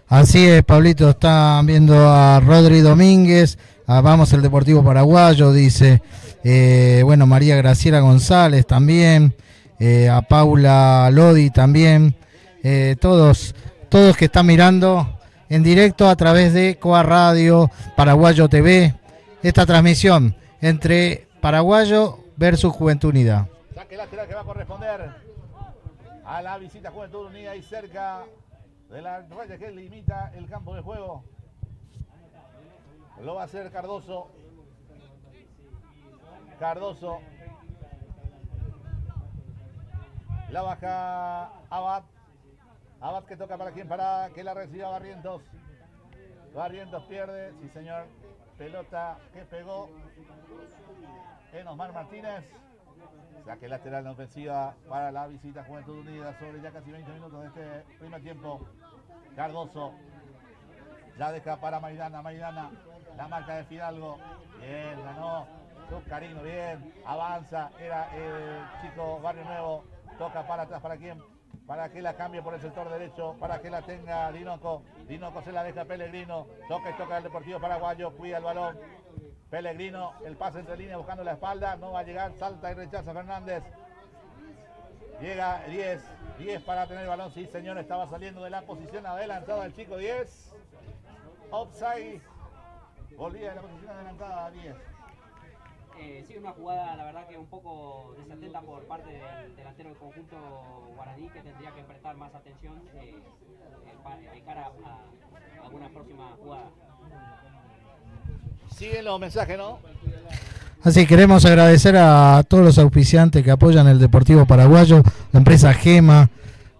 Así es, Pablito, están viendo a Rodri Domínguez, vamos el Deportivo Paraguayo, dice, bueno, María Graciela González también, a Paula Lodi también, todos que están mirando en directo a través de Coa Radio, Paraguayo TV, esta transmisión entre Paraguayo versus Juventud Unida.
Saque lateral que va a corresponder a la visita Juventud Unida y cerca de la raya que limita el campo de juego. Lo va a hacer Cardoso. Cardoso. La baja Abad. Abad que toca para quién, para que la reciba Barrientos. Barrientos pierde, sí señor. Pelota que pegó en Osmar Martínez. Saque lateral en ofensiva para la visita Juventud Unida sobre ya casi 20 minutos de este primer tiempo. Cardoso ya deja para Maidana. Maidana, la marca de Fidalgo. Bien, ganó Zuccarino, bien. Avanza, era el chico Barrio Nuevo. Toca para atrás, ¿para quién? Para que la cambie por el sector derecho, para que la tenga Dinoco. Dinoco se la deja a Pellegrino. Toca y toca el Deportivo Paraguayo, cuida el balón. Pellegrino, el pase entre líneas buscando la espalda, no va a llegar, salta y rechaza Fernández. Llega 10 para tener el balón, sí señor, estaba saliendo de la posición adelantada el chico 10. Offside, volvía de la posición adelantada a 10.
Sí, una jugada, la verdad que un poco desatenta por parte del delantero del conjunto guaraní, que tendría que prestar más atención de cara a alguna próxima jugada.
Siguen los mensajes, ¿no?
Así queremos agradecer a todos los auspiciantes que apoyan el Deportivo Paraguayo, la empresa Gema,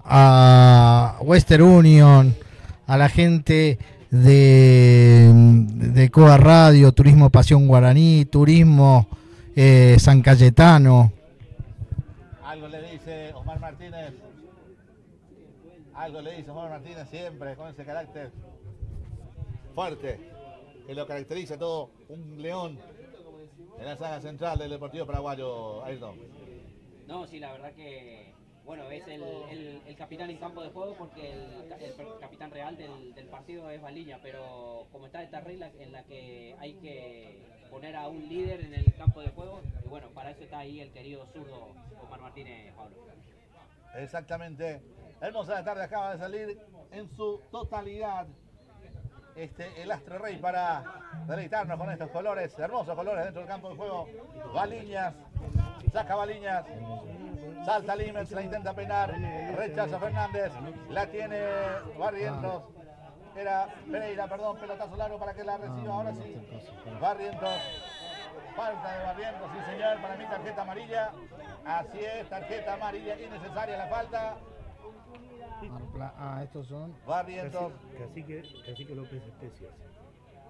a Western Union, a la gente de Coa Radio, Turismo Pasión Guaraní, Turismo San Cayetano.
Algo le dice Osmar Martínez. Algo le dice Osmar Martínez siempre con ese carácter fuerte que lo caracteriza todo, un león en la saga central del Deportivo Paraguayo, Ayrton.
No, sí, la verdad que, bueno, es el capitán en campo de juego, porque el capitán real del partido es Baliña, pero como está esta regla en la que hay que poner a un líder en el campo de juego, y bueno, para eso está ahí el querido zurdo Omar Martínez, Pablo.
Exactamente. Hermosa la tarde, acaba de salir en su totalidad el Astro Rey para deleitarnos con estos colores, hermosos colores dentro del campo de juego. Baliñas, saca Baliñas, salta Limers, la intenta peinar, rechaza Fernández, la tiene Barrientos, era Pereira, perdón, pelotazo largo para que la reciba, ahora sí, Barrientos, falta de Barrientos, sí señor, para mí tarjeta amarilla, así es, tarjeta amarilla, innecesaria la falta.
Estos son
Barrientos.
Cacique López Especias.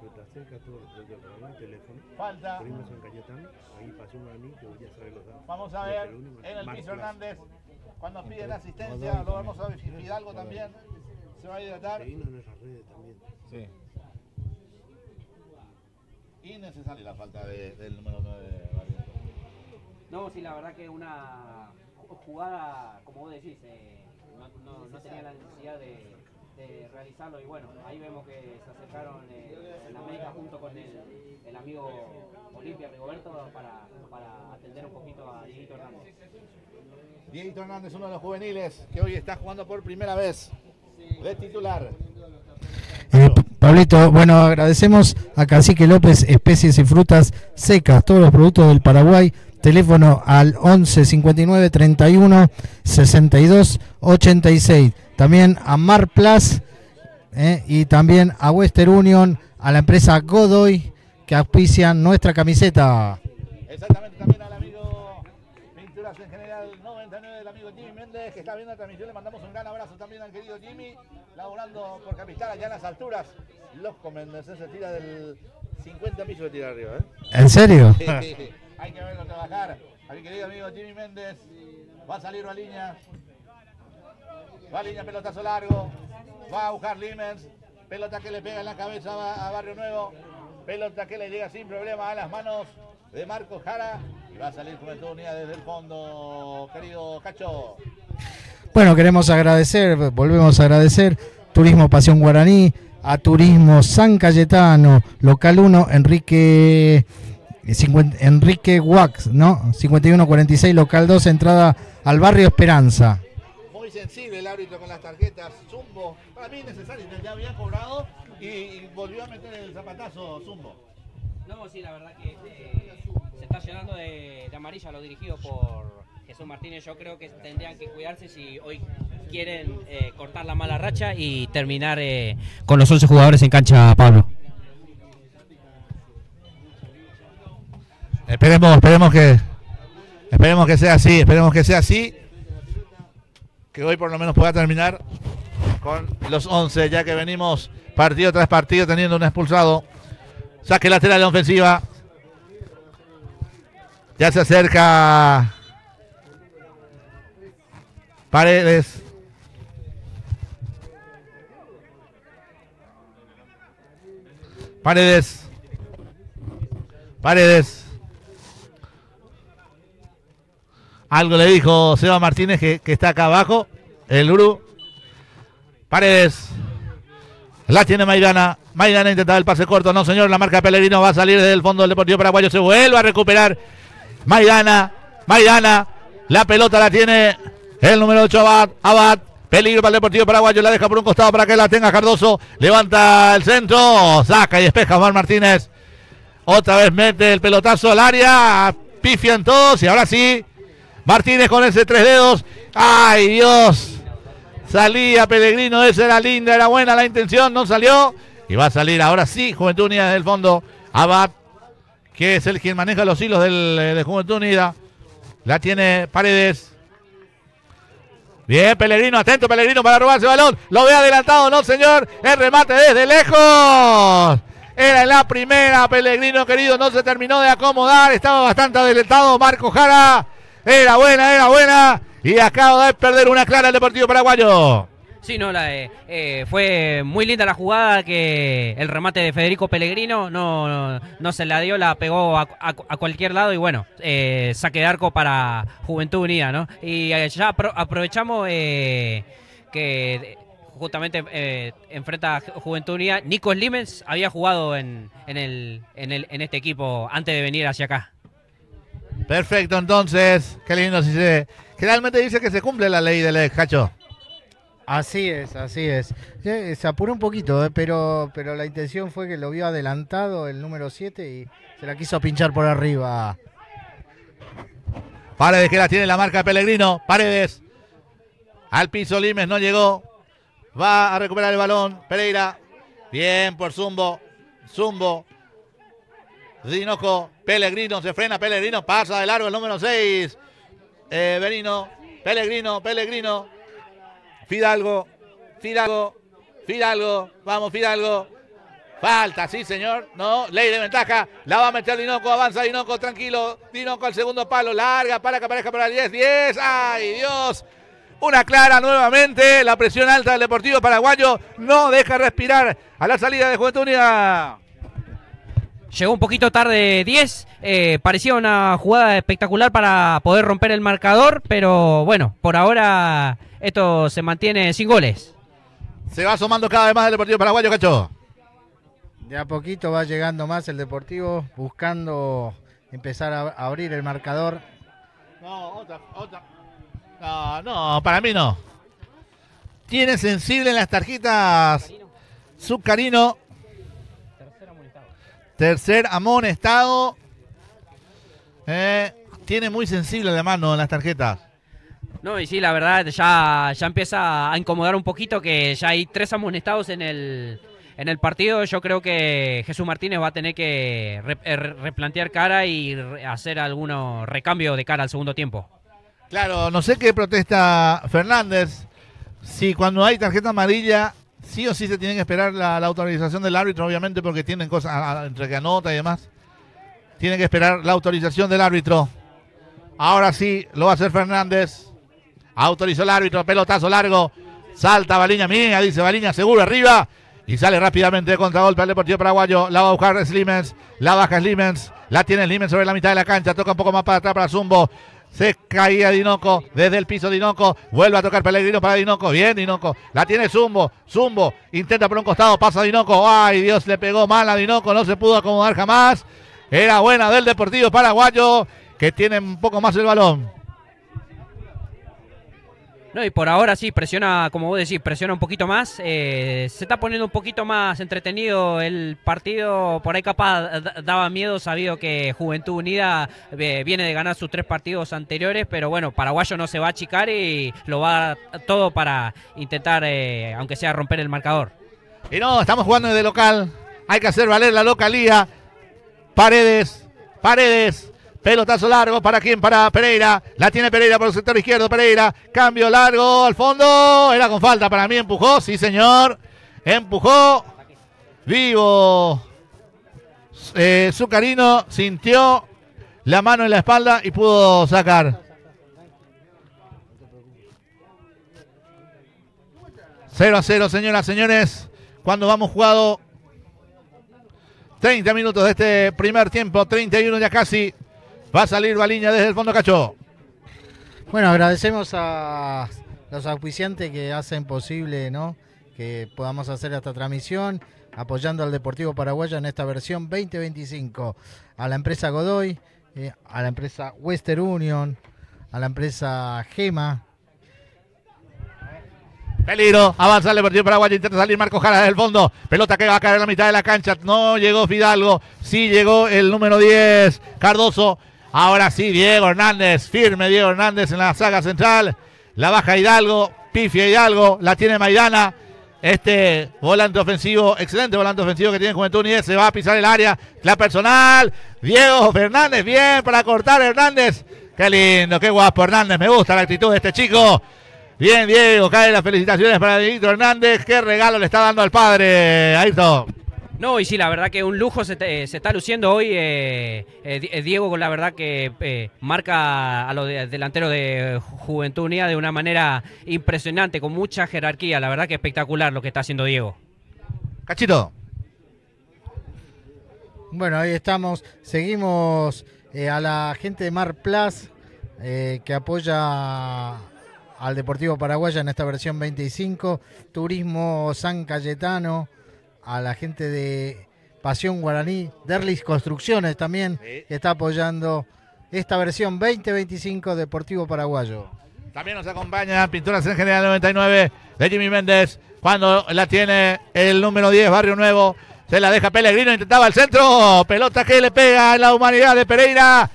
Que te acerca todo el rollo para el teléfono.
Falta.
Turismo San Cayetano. Ahí pasó un año que voy a saber los datos.
Vamos a ver en el piso Hernández. Cuando pide la asistencia, lo vamos a ver. Fidalgo también se va a hidratar.
En nuestras redes también.
Sí. Innecesaria la falta del número 9 de Barrientos.
No, sí, la verdad que una jugada, como vos decís, no tenía la necesidad de realizarlo, y bueno, ahí vemos que se acercaron en América junto con el amigo Olimpia Rigoberto para atender un poquito a Dieguito Hernández.
Dieguito Hernández, uno de los juveniles que hoy está jugando por primera vez de titular.
Pablito, bueno, agradecemos a Cacique López, especies y frutas secas, todos los productos del Paraguay. Teléfono al 11 59 31 62 86. También a Mar Plus y también a Western Union, a la empresa Godoy, que auspician nuestra camiseta.
Exactamente, también al amigo Pinturas en General 99, del amigo Jimmy Méndez, que está viendo la transmisión. Le mandamos un gran abrazo también al querido Jimmy, laborando por Capital allá en las alturas. Loco Méndez, se tira del 50 pisos de tirar arriba.
¿En serio?
Hay que verlo trabajar. A mi querido amigo Jimmy Méndez. Va a salir Baliña. Baliña, pelotazo largo. Va a buscar Limers. Pelota que le pega en la cabeza a Barrio Nuevo. Pelota que le llega sin problema a las manos de Marcos Jara. Y va a salir Juventud Unida desde el fondo, querido Cacho.
Bueno, queremos agradecer, volvemos a agradecer Turismo Pasión Guaraní, a Turismo San Cayetano, Local 1, Enrique Wax, ¿no? 5146, Local 2, entrada al barrio Esperanza.
Muy sensible el árbitro con las tarjetas. Zumbo, para mí es necesario, ya había cobrado y volvió a meter el zapatazo Zumbo.
No, sí, la verdad que se está llenando de amarilla lo dirigido por Jesús Martínez. Yo creo que tendrían que cuidarse si hoy quieren cortar la mala racha y terminar con los 11 jugadores en cancha, Pablo.
Esperemos que sea así, que hoy por lo menos pueda terminar con los 11, ya que venimos partido tras partido teniendo un expulsado. Saque lateral de ofensiva. Ya se acerca Paredes. Algo le dijo Seba Martínez que está acá abajo. El Uru. Paredes. La tiene Maidana. Maidana intentaba el pase corto. No, señor. La marca Pellegrino va a salir desde el fondo del Deportivo Paraguayo. Se vuelve a recuperar Maidana. La pelota la tiene el número 8 Abad. Peligro para el Deportivo Paraguayo. La deja por un costado para que la tenga Cardoso. Levanta el centro. Saca y despeja Juan Martínez. Otra vez mete el pelotazo al área. Pifian todos. Y ahora sí. Martínez con ese 3 dedos. ¡Ay, Dios! Salía Pellegrino, esa era linda, era buena la intención, no salió. Y va a salir ahora sí Juventud Unida desde el fondo. Abad, que es el quien maneja los hilos de Juventud Unida. La tiene Paredes. Bien, Pellegrino, atento Pellegrino para robarse el balón. Lo ve adelantado, no señor. El remate desde lejos. Era en la primera, Pellegrino querido, no se terminó de acomodar. Estaba bastante adelantado Marco Jara. Era buena. Y acaba de perder una clara el Deportivo Paraguayo.
Sí, no, fue muy linda la jugada, que el remate de Federico Pellegrino no se la dio, la pegó a cualquier lado y bueno, saque de arco para Juventud Unida, ¿no? Y ya aprovechamos que justamente enfrenta a Juventud Unida. Nico Slimens había jugado en este equipo antes de venir hacia acá.
Perfecto, entonces, qué lindo si se... Generalmente dice que se cumple la ley del Cacho.
Así es. Se apuró un poquito, pero la intención fue que lo vio adelantado el número 7 y se la quiso pinchar por arriba.
Paredes, que la tiene la marca de Pellegrino. Paredes. Al piso Limes, no llegó. Va a recuperar el balón. Pereira. Bien por Zumbo. Dinoco. Pellegrino, se frena Pellegrino. Pasa de largo el número 6. Benino. Pellegrino. Fidalgo. Vamos, Fidalgo. Falta, sí, señor. No, ley de ventaja. La va a meter Dinoco. Avanza Dinoco, tranquilo. Dinoco al segundo palo. Larga para que aparezca para el 10. ¡Ay, Dios! Una clara nuevamente. La presión alta del Deportivo Paraguayo no deja respirar a la salida de Juventud Unida.
Llegó un poquito tarde 10, parecía una jugada espectacular para poder romper el marcador, pero bueno, por ahora esto se mantiene sin goles.
Se va asomando cada vez más el Deportivo Paraguayo, Cacho.
De a poquito va llegando más el Deportivo, buscando empezar a abrir el marcador.
No, otra. No, para mí no. Tiene sensible en las tarjetas Zuccarino. Tercer amonestado. Tiene muy sensible la mano en las tarjetas.
No, y sí, la verdad ya empieza a incomodar un poquito, que ya hay 3 amonestados en el partido. Yo creo que Jesús Martínez va a tener que replantear cara y hacer algunos recambios de cara al segundo tiempo.
Claro, no sé qué protesta Fernández. Si cuando hay tarjeta amarilla, sí o sí se tiene que esperar la autorización del árbitro, obviamente, porque tienen cosas entre que anota y demás. Tienen que esperar la autorización del árbitro. Ahora sí, lo va a hacer Fernández. Autorizó el árbitro, pelotazo largo. Salta Baliña, mía, dice Baliña, seguro arriba. Y sale rápidamente de contragolpe al Deportivo Paraguayo. La va a buscar Slimens. La baja Slimens. La tiene Slimens sobre la mitad de la cancha. Toca un poco más para atrás para Zumbo. Se caía Dinoco. Desde el piso Dinoco. Vuelve a tocar Pellegrino para Dinoco. Bien Dinoco. La tiene Zumbo. Intenta por un costado. Pasa Dinoco. Ay, Dios, le pegó mal a Dinoco. No se pudo acomodar jamás. Era buena del Deportivo Paraguayo, que tiene un poco más el balón.
No, y por ahora sí, presiona, como vos decís, presiona un poquito más. Se está poniendo un poquito más entretenido el partido. Por ahí capaz daba miedo, sabido que Juventud Unida viene de ganar sus 3 partidos anteriores, pero bueno, Paraguayo no se va a achicar y lo va todo para intentar, aunque sea, romper el marcador.
Y no, estamos jugando desde local. Hay que hacer valer la localía. Paredes. Pelotazo largo, ¿para quién? Para Pereira. La tiene Pereira por el sector izquierdo. Pereira, cambio largo al fondo. Era con falta para mí, empujó, sí señor. Empujó. Vivo. Zucarino sintió la mano en la espalda y pudo sacar. 0-0, señoras, señores. Cuando vamos jugado 30 minutos de este primer tiempo, 31 ya casi. Va a salir Baliña desde el fondo, Cacho.
Bueno, agradecemos a los auspiciantes que hacen posible, ¿no?, que podamos hacer esta transmisión, apoyando al Deportivo Paraguayo en esta versión 2025. A la empresa Godoy, a la empresa Western Union, a la empresa Gema.
Peligro, avanza el Deportivo Paraguayo, intenta salir Marco Jara desde el fondo. Pelota que va a caer en la mitad de la cancha. No llegó Fidalgo, sí llegó el número 10, Cardoso. Ahora sí, Diego Hernández, firme Diego Hernández en la saga central. La baja Hidalgo, pifia Hidalgo, la tiene Maidana. Este volante ofensivo, excelente volante ofensivo que tiene Juventud Unida, se va a pisar el área. La personal, Diego Fernández, bien para cortar Hernández. Qué lindo, qué guapo Hernández, me gusta la actitud de este chico. Bien, Diego, caen las felicitaciones para Diego Hernández. Qué regalo le está dando al padre, Ayrton.
No, y sí, la verdad que un lujo se está luciendo hoy. Diego, la verdad que marca a los delanteros de Juventud Unida de una manera impresionante, con mucha jerarquía. La verdad que espectacular lo que está haciendo Diego.
Cachito.
Bueno, ahí estamos. Seguimos a la gente de Mar Plus que apoya al Deportivo Paraguayo en esta versión 25. Turismo San Cayetano. A la gente de Pasión Guaraní, Derlis Construcciones también, que está apoyando esta versión 2025 Deportivo Paraguayo.
También nos acompaña Pinturas en General 99 de Jimmy Méndez, cuando la tiene el número 10, Barrio Nuevo, se la deja Pellegrino, intentaba el centro, pelota que le pega en la humanidad de Pereira,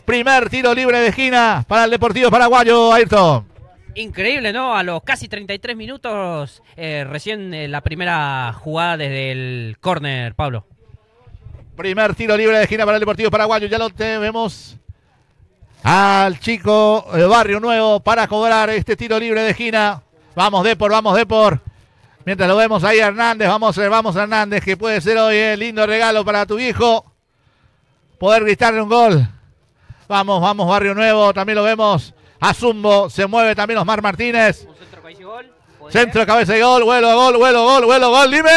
primer tiro libre de esquina para el Deportivo Paraguayo, Ayrton.
Increíble, ¿no? A los casi 33 minutos, recién la primera jugada desde el córner, Pablo.
Primer tiro libre de esquina para el Deportivo Paraguayo. Ya lo vemos al chico Barrio Nuevo para cobrar este tiro libre de esquina. Vamos, Depor. Mientras lo vemos ahí Hernández, vamos Hernández, que puede ser hoy el lindo regalo para tu viejo. Poder gritarle un gol. Vamos, Barrio Nuevo, también lo vemos. A Zumbo, se mueve también Osmar Martínez.
Un centro, cabeza y gol.
Centro, cabeza y gol, vuelo, gol, dime.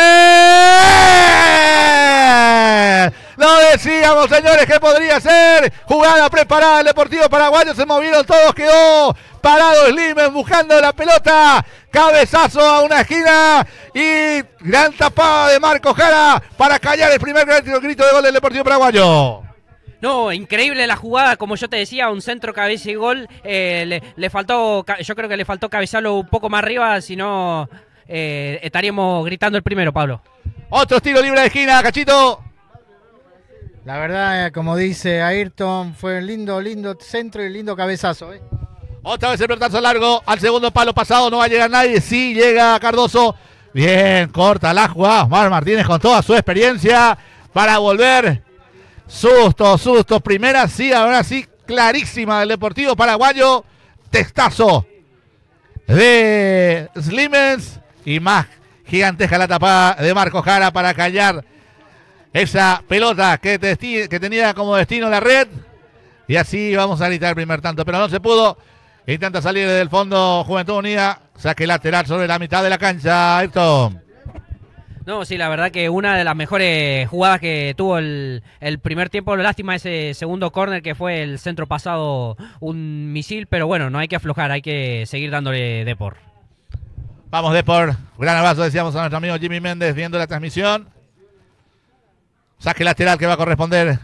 Lo decíamos, señores, que podría ser. Jugada preparada, el Deportivo Paraguayo, se movieron todos, quedó parado Slimen buscando la pelota. Cabezazo a una esquina y gran tapada de Marco Jara para callar el primer grito de gol del Deportivo Paraguayo.
No, increíble la jugada, como yo te decía, un centro, cabeza y gol. Le faltó, yo creo que le faltó cabezarlo un poco más arriba, si no estaríamos gritando el primero, Pablo.
Otro tiro libre de esquina, Cachito.
La verdad, como dice Ayrton, fue un lindo centro y lindo cabezazo.
Otra vez el pelotazo largo, al segundo palo pasado, no va a llegar nadie, sí llega Cardoso. Bien, corta la jugada, Osmar Martínez con toda su experiencia para volver. Susto, primera sí, ahora sí, clarísima del Deportivo Paraguayo. Testazo de Slimens y más gigantesca la tapada de Marco Jara para callar esa pelota que tenía como destino la red. Y así vamos a gritar el primer tanto, pero no se pudo. Intenta salir desde el fondo Juventud Unida, saque lateral sobre la mitad de la cancha, Ayrton.
No, sí, la verdad que una de las mejores jugadas que tuvo el primer tiempo. Lástima ese segundo córner que fue el centro pasado, un misil, pero bueno, no hay que aflojar, hay que seguir dándole Depor.
Vamos Depor, gran abrazo decíamos a nuestro amigo Jimmy Méndez viendo la transmisión. Saque lateral que va a corresponder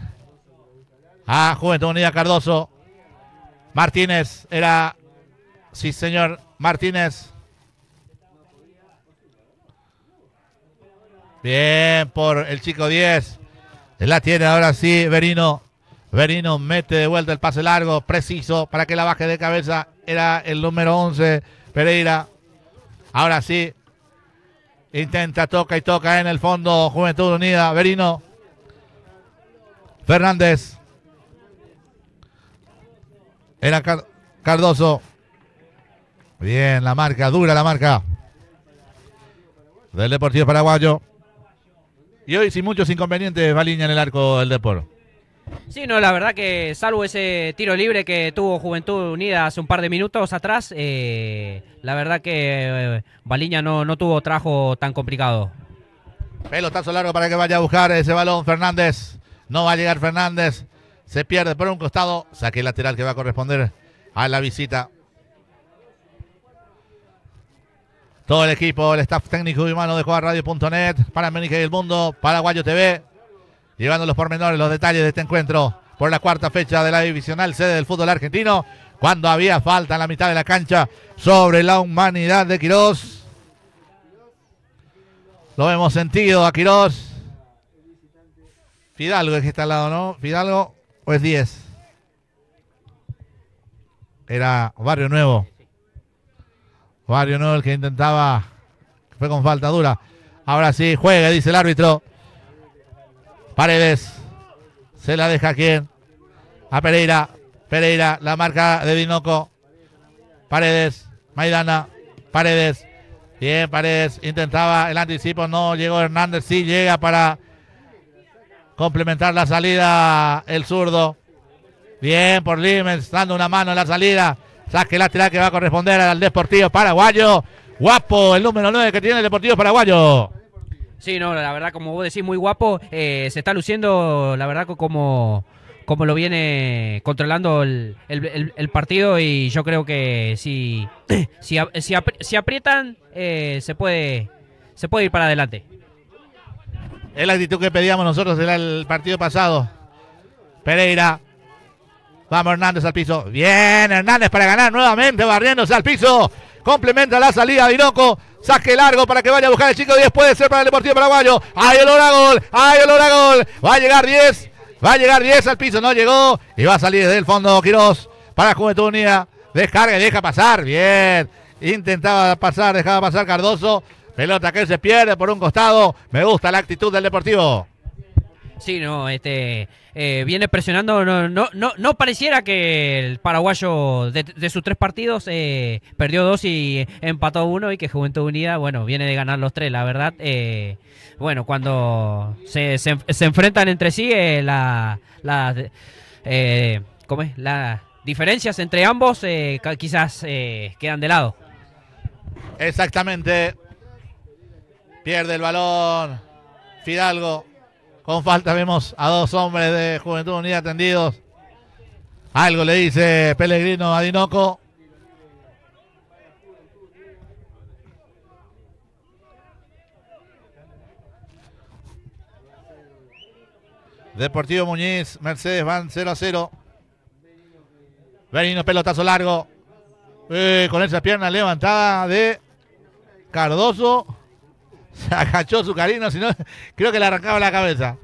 a Juventud Unida Cardoso. Martínez era, sí señor, Martínez. Bien por el chico 10. La tiene ahora sí Verino. Verino mete de vuelta el pase largo, preciso, para que la baje de cabeza. Era el número 11, Pereira. Ahora sí. Intenta, toca y toca en el fondo. Juventud Unida, Verino. Fernández. Era Cardoso. Bien, la marca, dura la marca del Deportivo Paraguayo. Y hoy sin muchos inconvenientes Baliña en el arco del Depor.
Sí, no, la verdad que salvo ese tiro libre que tuvo Juventud Unida hace un par de minutos atrás, la verdad que Baliña no tuvo trabajo tan complicado.
Pelotazo largo para que vaya a buscar ese balón Fernández. No va a llegar Fernández. Se pierde por un costado. Saque lateral que va a corresponder a la visita. Todo el equipo, el staff técnico y humano de CoaRadio.net, para América y el Mundo, Paraguayo TV, llevando los pormenores, los detalles de este encuentro por la cuarta fecha de la divisional sede del fútbol argentino, cuando había falta en la mitad de la cancha sobre la humanidad de Quirós. Lo hemos sentido a Quirós. Fidalgo es que está al lado, ¿no? Fidalgo o es 10. Era Barrio Nuevo. Barrio Nuevo el que intentaba, fue con falta dura. Ahora sí, juega, dice el árbitro. Paredes. Se la deja a quién. A Pereira. Pereira, la marca de Dinoco. Paredes. Maidana. Paredes. Bien, Paredes. Intentaba el anticipo. No llegó Hernández. Sí llega para complementar la salida el zurdo. Bien por Limens, dando una mano en la salida. Saque lateral que va a corresponder al Deportivo Paraguayo. Guapo, el número 9 que tiene el Deportivo Paraguayo.
Sí, no, la verdad, como vos decís, muy guapo. Se está luciendo, la verdad, como lo viene controlando el partido. Y yo creo que si aprietan, se puede ir para adelante.
Es la actitud que pedíamos nosotros en el partido pasado. Pereira. Vamos Hernández al piso. Bien, Hernández para ganar nuevamente, barriéndose al piso. Complementa la salida de Dinoco. Saque largo para que vaya a buscar el chico 10. Puede ser para el Deportivo Paraguayo. ¡Hay olor a gol! ¡Hay olor a gol! Va a llegar 10. Va a llegar 10 al piso. No llegó. Y va a salir desde el fondo Quirós para Juventud Unida. Descarga y deja pasar. Bien. Intentaba pasar, dejaba pasar Cardoso. Pelota que se pierde por un costado. Me gusta la actitud del Deportivo.
Sí, no, viene presionando, no pareciera que el paraguayo de sus 3 partidos perdió 2 y empató 1 y que Juventud Unida, bueno, viene de ganar los 3, la verdad. Bueno, cuando se enfrentan entre sí, ¿cómo es? Las diferencias entre ambos quizás quedan de lado.
Exactamente. Pierde el balón Fidalgo. Con falta vemos a 2 hombres de Juventud Unida tendidos. Algo le dice Pellegrino a Dinoco. Deportivo Muñiz, Mercedes van 0-0. Verino, pelotazo largo. Con esa pierna levantada de Cardoso. Se agachó su carino, si no, creo que le arrancaba la cabeza.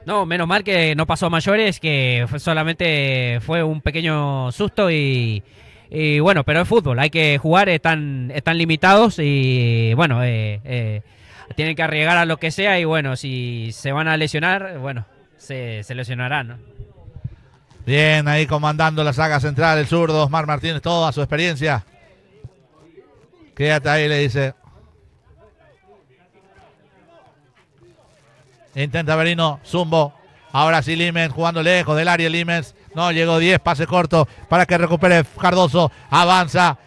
No, menos mal que no pasó a mayores, que solamente fue un pequeño susto y bueno, pero es fútbol, hay que jugar, están limitados y bueno, tienen que arriesgar a lo que sea y bueno, si se van a lesionar, bueno, se lesionarán, ¿no?
Bien, ahí comandando la saga central, el zurdo, Osmar Martínez, toda su experiencia. Quédate ahí, le dice. Intenta Verino, Zumbo. Ahora sí Limens jugando lejos del área. Limens no llegó 10, pase corto para que recupere Cardoso. Avanza.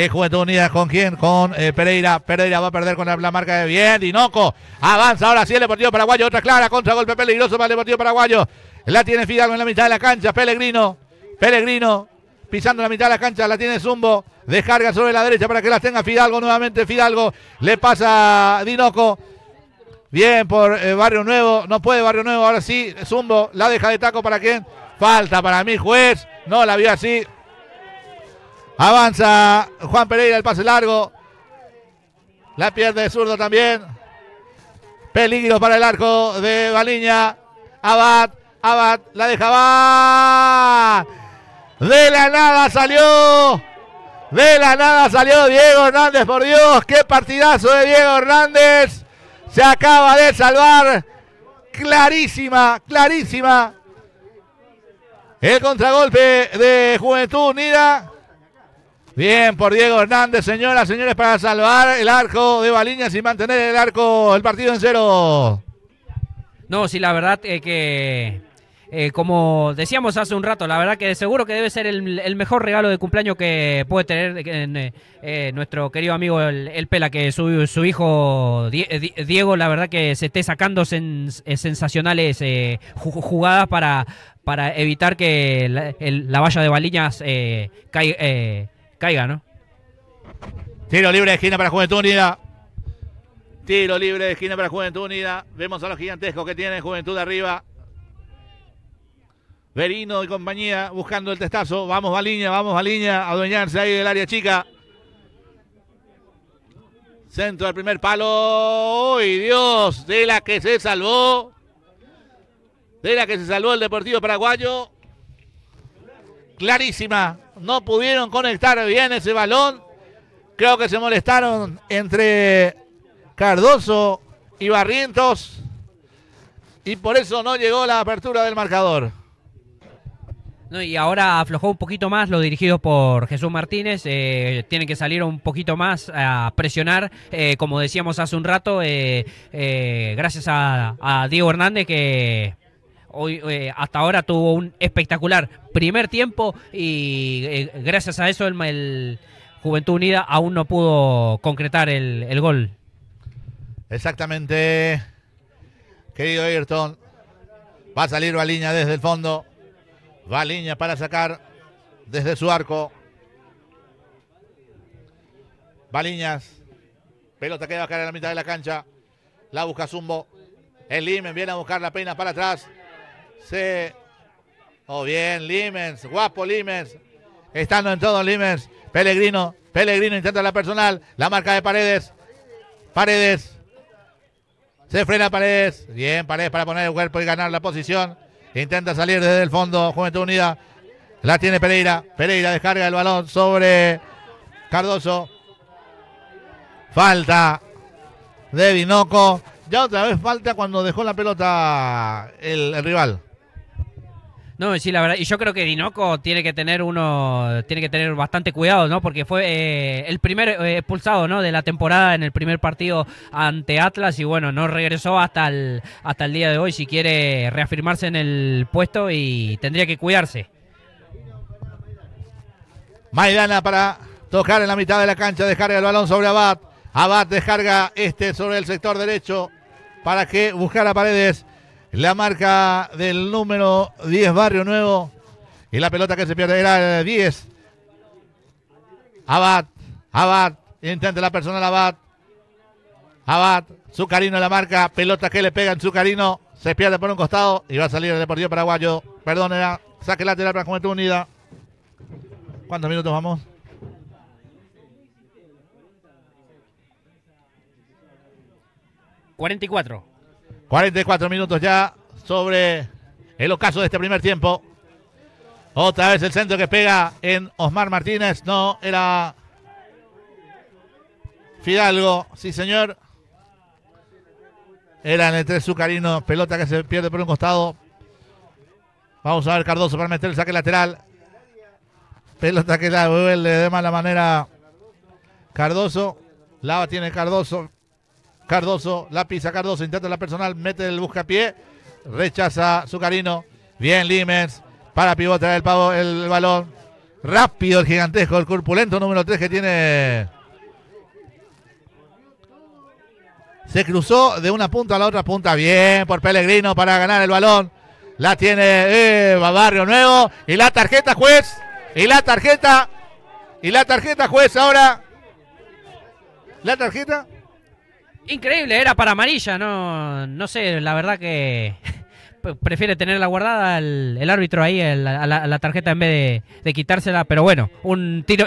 Juventud Unida con quién? Con Pereira. Pereira va a perder con la marca de bien. Dinoco. Avanza ahora sí el Deportivo Paraguayo. Otra clara, contragolpe peligroso para el Deportivo Paraguayo. La tiene Fidalgo en la mitad de la cancha. Pellegrino pisando la mitad de la cancha. La tiene Zumbo. Descarga sobre la derecha para que la tenga Fidalgo nuevamente. Fidalgo le pasa a Dinoco. Bien por Barrio Nuevo, no puede Barrio Nuevo, ahora sí, Zumbo, la deja de taco para quién, falta para mí, juez, no la vio así, Avanza Juan Pereira, el pase largo. La pierde de zurdo también. Peligro para el arco de Baliña. Abad, la deja Abad. De la nada salió Diego Hernández, por Dios, qué partidazo de Diego Hernández. Se acaba de salvar. Clarísima. El contragolpe de Juventud Unida. Bien por Diego Hernández, señoras, señores, para salvar el arco de Baliñas y mantener el partido en 0.
No, sí, la verdad que como decíamos hace un rato, la verdad que seguro que debe ser el mejor regalo de cumpleaños que puede tener nuestro querido amigo el Pela, que su hijo Diego, la verdad que se esté sacando sensacionales jugadas para evitar que la valla de Baliñas caiga, ¿no?
Tiro libre de esquina para Juventud Unida. Vemos a los gigantescos que tiene Juventud arriba. Verino y compañía buscando el testazo. Vamos Baliña, a adueñarse ahí del área chica. Centro del primer palo. ¡Uy, Dios! De la que se salvó el Deportivo Paraguayo. Clarísima. No pudieron conectar bien ese balón. Creo que se molestaron entre Cardoso y Barrientos. Y por eso no llegó la apertura del marcador.
No, y ahora aflojó un poquito más los dirigidos por Jesús Martínez. Tienen que salir un poquito más a presionar, como decíamos hace un rato, gracias a Diego Hernández, que hoy hasta ahora tuvo un espectacular primer tiempo y gracias a eso el Juventud Unida aún no pudo concretar el gol.
Exactamente, querido Ayrton. Va a salir Baliña desde el fondo. Baliña para sacar desde su arco. Baliñas. Pelota que va a caer a la mitad de la cancha. La busca Zumbo. El Limens viene a buscar la pena para atrás. Bien, Limens. Guapo Limens. Estando en todo Limens. Pellegrino intenta la personal. La marca de Paredes. Se frena Paredes. Bien, Paredes para poner el cuerpo y ganar la posición. Intenta salir desde el fondo Juventud Unida. La tiene Pereira. Pereira descarga el balón sobre Cardoso. Falta de Dinoco. Ya otra vez falta cuando dejó la pelota el rival.
No, sí, la verdad, y yo creo que Dinoco tiene que tener bastante cuidado, ¿no? Porque fue el primer expulsado, ¿no? De la temporada en el primer partido ante Atlas y bueno, no regresó hasta el día de hoy si quiere reafirmarse en el puesto y tendría que cuidarse.
Maidana para tocar en la mitad de la cancha, descarga el balón sobre Abad. Abad descarga sobre el sector derecho para que buscara Paredes. La marca del número 10, Barrio Nuevo. Y la pelota que se pierde era el 10. Abad. Intenta la personal Abad. Zucarino en la marca. Pelota que le pega en Zucarino. Se pierde por un costado. Y va a salir el Deportivo Paraguayo. Perdón, era saque lateral para Juventud Unida. ¿Cuántos minutos vamos?
¿44?
44 minutos ya sobre el ocaso de este primer tiempo. Otra vez el centro que pega en Osmar Martínez. No, era Fidalgo. Sí, señor. Era en el 3 Zucarino. Pelota que se pierde por un costado. Vamos a ver Cardoso para meter el saque lateral. Pelota que la vuelve de mala manera Cardoso. La tiene Cardoso, la pisa Cardoso, intenta la personal, mete el buscapié, rechaza Zucarino. Bien Limens para pivotar el balón. Rápido el gigantesco, el corpulento número 3 que tiene. Se cruzó de una punta a la otra punta. Bien por Pellegrino para ganar el balón. La tiene Barrio Nuevo. Y la tarjeta, juez. Y la tarjeta, juez, ahora. La tarjeta.
Increíble, era para amarilla, no sé, la verdad que prefiere tenerla guardada el árbitro ahí a la tarjeta en vez de quitársela, pero bueno,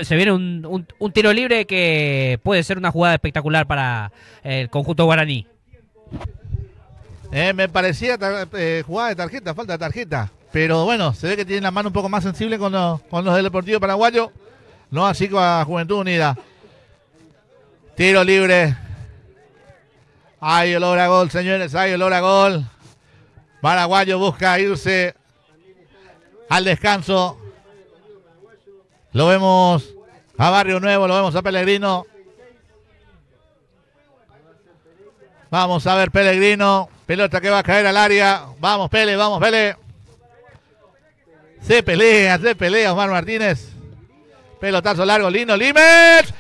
se viene un tiro libre que puede ser una jugada espectacular para el conjunto guaraní.
Me parecía jugada de tarjeta, falta de tarjeta. Pero bueno, se ve que tiene la mano un poco más sensible con los del Deportivo Paraguayo. No así con la Juventud Unida. Tiro libre. Hay olor a gol, señores, hay olor a gol. Paraguayo busca irse al descanso. Lo vemos a Barrio Nuevo, lo vemos a Pellegrino. Vamos a ver Pellegrino. Pelota que va a caer al área. Vamos, Pele, vamos, Pele. Se pelea Omar Martínez. Pelotazo largo, lindo, Limers.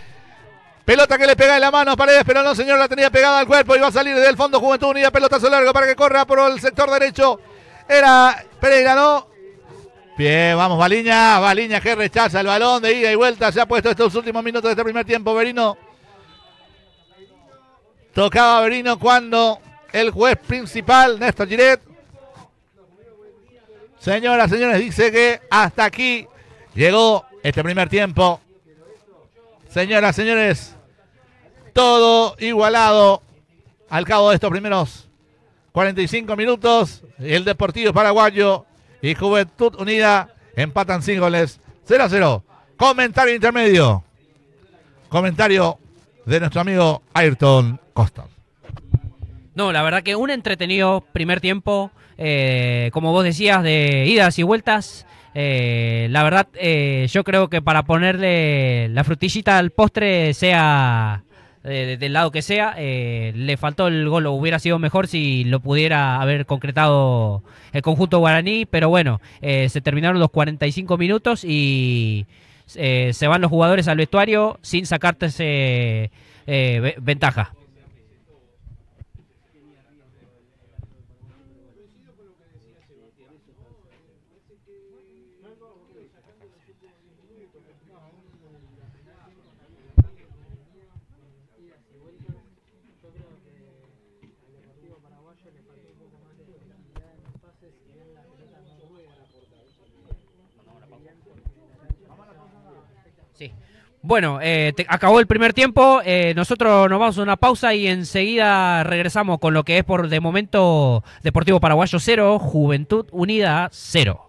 Pelota que le pega en la mano a Paredes, pero no, señor, la tenía pegada al cuerpo y va a salir desde el fondo Juventud Unida. Pelotazo largo para que corra por el sector derecho. Era Pereira, ¿no? Bien, vamos, Baliña. Baliña que rechaza el balón de ida y vuelta. Se ha puesto estos últimos minutos de este primer tiempo, Berino. Tocaba Berino cuando el juez principal, Néstor Giret. Señoras, señores, dice que hasta aquí llegó este primer tiempo. Señoras, señores, todo igualado al cabo de estos primeros 45 minutos. El Deportivo Paraguayo y Juventud Unida empatan sin goles, 0-0. Comentario intermedio. Comentario de nuestro amigo Ayrton Costa.
No, la verdad que un entretenido primer tiempo, como vos decías, de idas y vueltas. La verdad, yo creo que para ponerle la frutillita al postre, sea del lado que sea, le faltó el gol. Hubiera sido mejor si lo pudiera haber concretado el conjunto guaraní, pero bueno, se terminaron los 45 minutos y se van los jugadores al vestuario sin sacarte ventaja. Sí. Bueno, acabó el primer tiempo, nosotros nos vamos a una pausa y enseguida regresamos con lo que es por de momento Deportivo Paraguayo 0, Juventud Unida 0.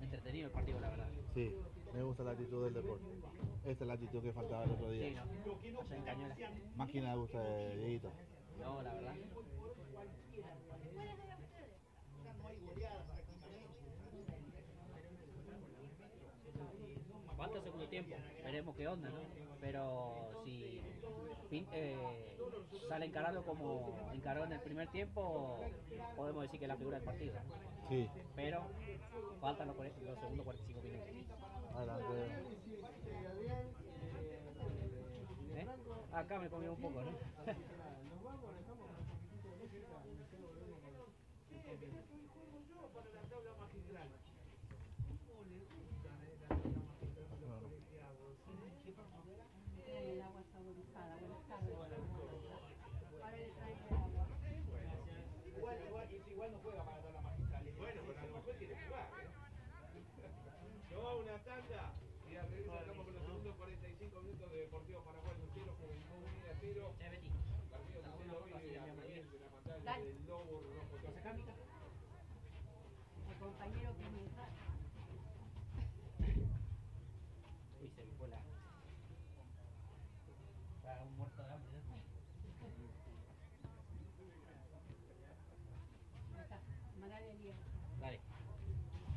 Entretenido el partido, la verdad.
Sí, me gusta la actitud del deporte. Esta es la actitud que faltaba el otro día.
Sí, no. Allá en Cañola.
Más que nada gusta de Dieguito.
No, la verdad. Falta el segundo tiempo. Veremos qué onda, ¿no? Pero si sale encarado como encaró en el primer tiempo, podemos decir que es la figura del partido.
Sí.
Pero faltan los segundos 45 minutos.
Adelante.
Acá me comí un poco, ¿no?
El agua saborizada, buenas tardes.
Igual no juega para toda la magistral. Bueno, pero a lo mejor quiere jugar, ¿eh? Yo hago una tanda y al regreso estamos con los segundos 45 minutos de Deportivo Paraguayo 0, Juventud Unida 0. Partido que usted lo ve y aparece en la pantalla del logo rojo.
El compañero que me está.
Uy, se me fue la... Está un muerto de hambre, ¿no?
Mandale el día.
Dale.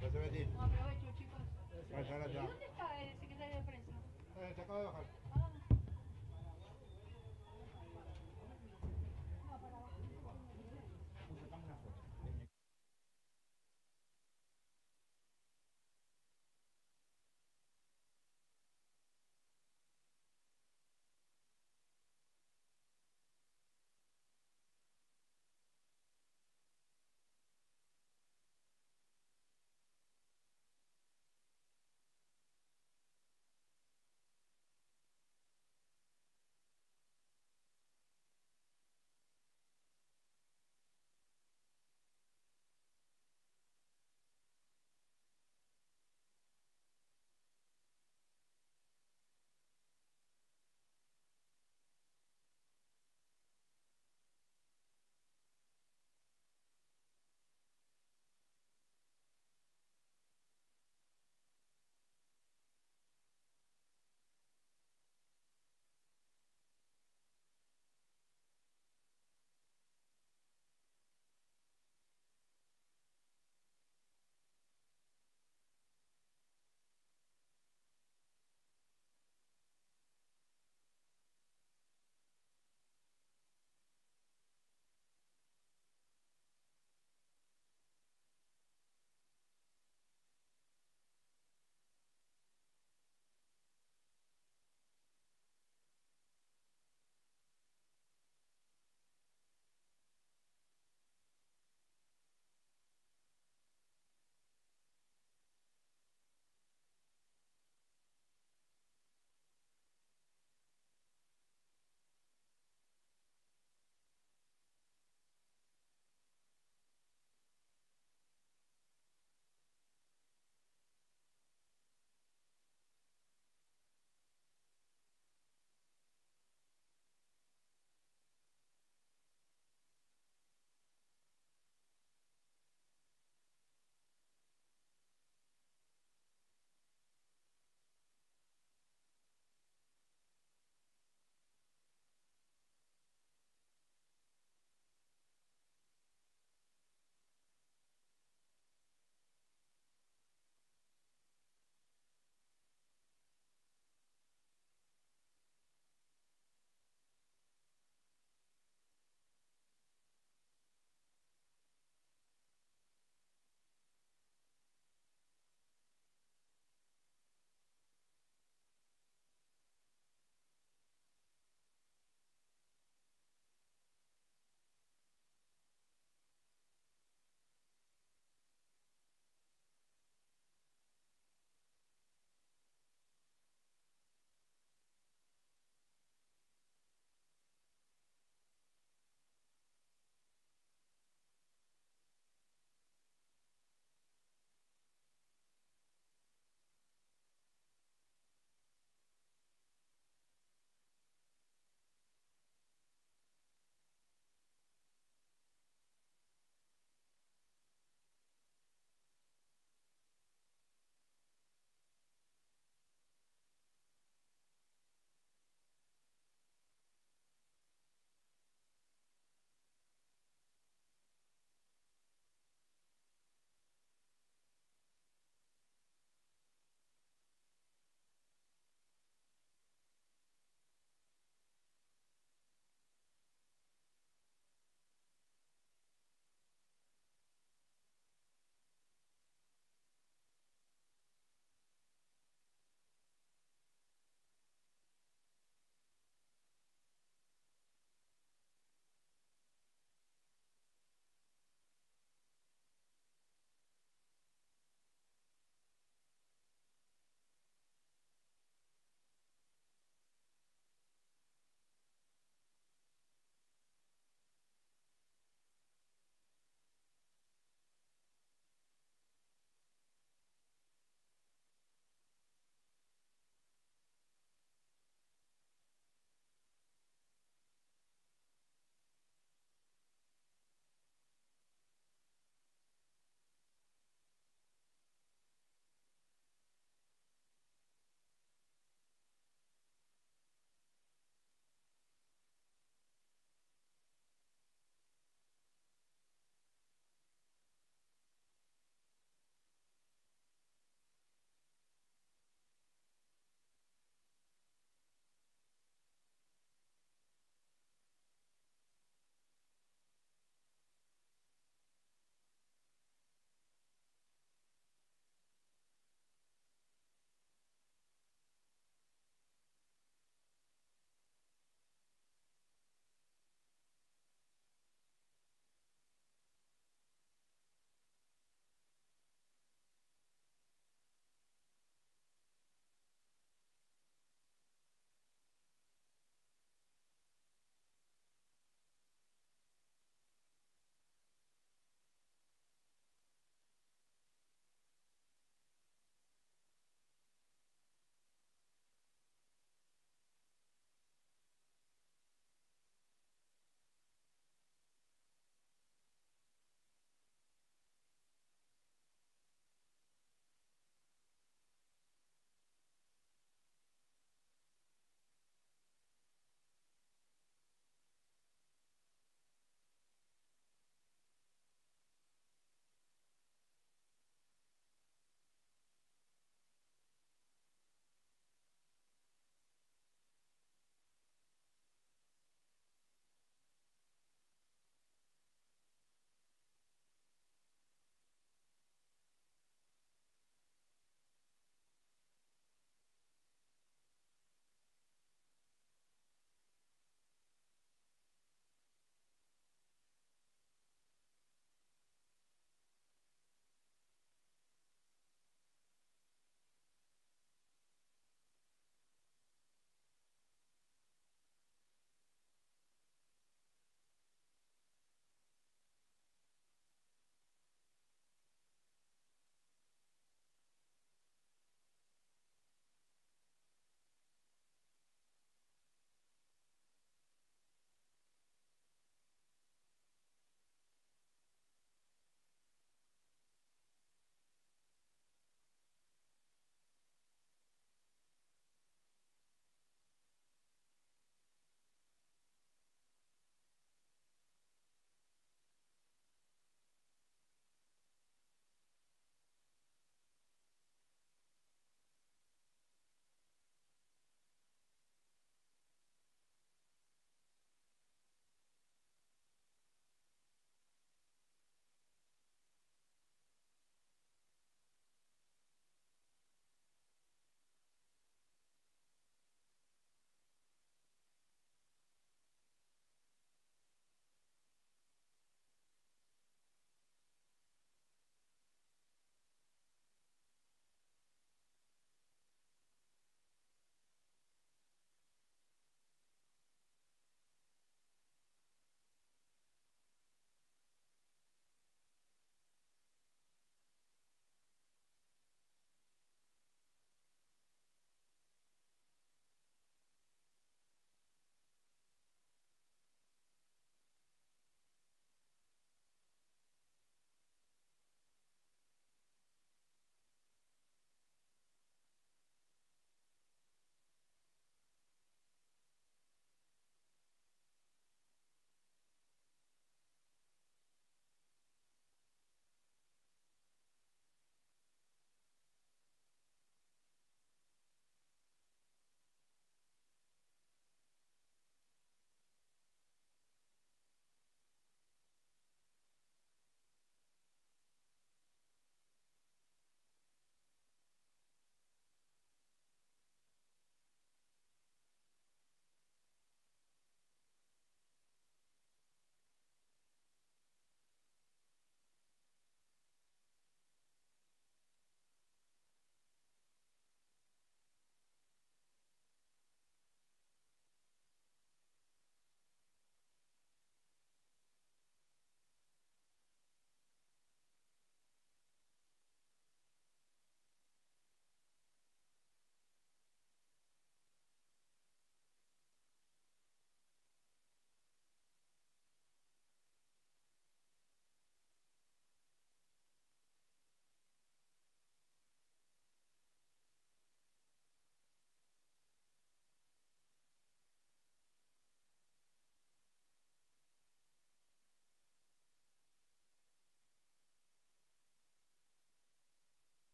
Gracias, Betty.
No, aprovecho, chicos.
Gracias, gracias.
¿Dónde está el secretario de prensa?
Se acaba de bajar.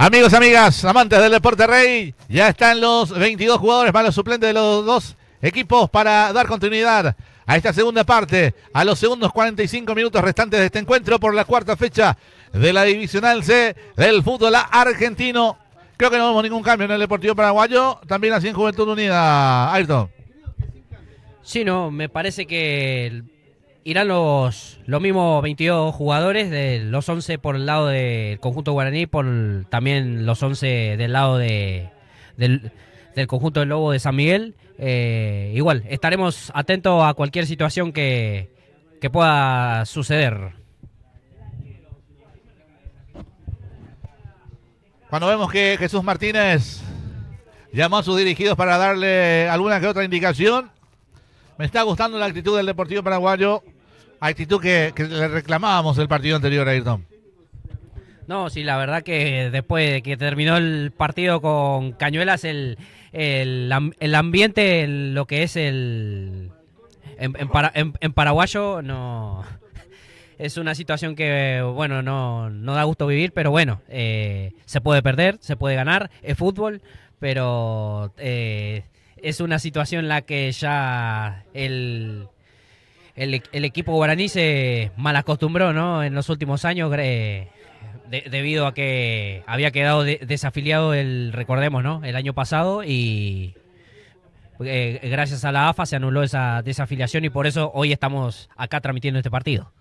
Amigos, amigas, amantes del deporte rey, ya están los 22 jugadores para los suplentes de los dos equipos para dar continuidad a esta segunda parte, a los segundos 45 minutos restantes de este encuentro por la cuarta fecha de la Divisional C del fútbol argentino. Creo que no vemos ningún cambio en el Deportivo Paraguayo, también así en Juventud Unida, Ayrton.
Sí, no, me parece que irán los mismos 22 jugadores, de los 11 por el lado del conjunto guaraní, por también los 11 del lado del conjunto del Lobo de San Miguel. Igual, estaremos atentos a cualquier situación que pueda suceder.
Cuando vemos que Jesús Martínez llamó a sus dirigidos para darle alguna que otra indicación, me está gustando la actitud del Deportivo Paraguayo, actitud que le reclamábamos el partido anterior, Ayrton.
No, sí, la verdad que después de que terminó el partido con Cañuelas, el ambiente, lo que es en paraguayo, no es una situación que, bueno, no da gusto vivir, pero bueno, se puede perder, se puede ganar, es fútbol, pero es una situación en la que ya el equipo guaraní se malacostumbró, ¿no? En los últimos años, debido a que había quedado desafiliado recordemos, ¿no? El año pasado, y gracias a la AFA se anuló esa desafiliación y por eso hoy estamos acá transmitiendo este partido.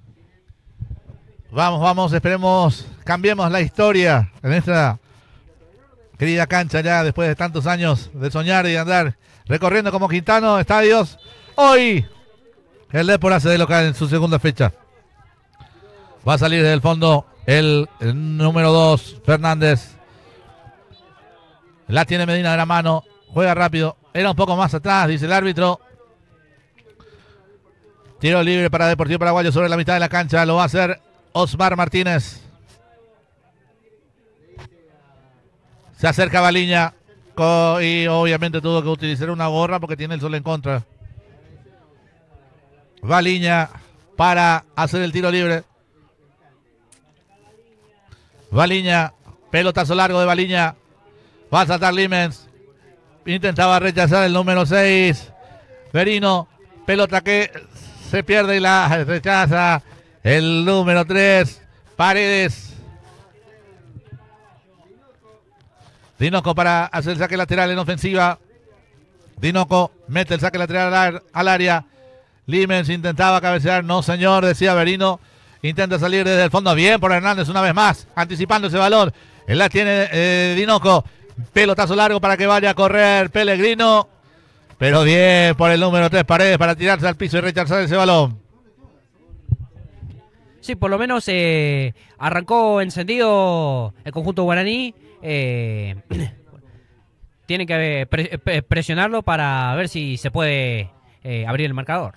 Vamos, esperemos, cambiemos la historia en esta querida cancha ya después de tantos años de soñar y de andar recorriendo como Quintano estadios. Hoy el Depor hace de local en su segunda fecha. Va a salir desde el fondo el número 2, Fernández. La tiene Medina de la mano, juega rápido, era un poco más atrás, dice el árbitro. Tiro libre para Deportivo Paraguayo sobre la mitad de la cancha, lo va a hacer Osmar Martínez. Se acerca Baliña y obviamente tuvo que utilizar una gorra porque tiene el sol en contra. Baliña para hacer el tiro libre. Baliña, pelotazo largo de Baliña. Va a saltar Limens. Intentaba rechazar el número 6. Verino, pelota que se pierde y la rechaza el número 3, Paredes. Dinoco para hacer el saque lateral en ofensiva. Dinoco mete el saque lateral al área. Limens intentaba cabecear, no señor, decía Verino. Intenta salir desde el fondo, bien por Hernández una vez más, anticipando ese balón. Él la tiene Dinoco. Pelotazo largo para que vaya a correr Pellegrino. Pero bien por el número 3, Paredes, para tirarse al piso y rechazar ese balón.
Sí, por lo menos arrancó encendido el conjunto guaraní. Tiene que presionarlo para ver si se puede abrir el marcador.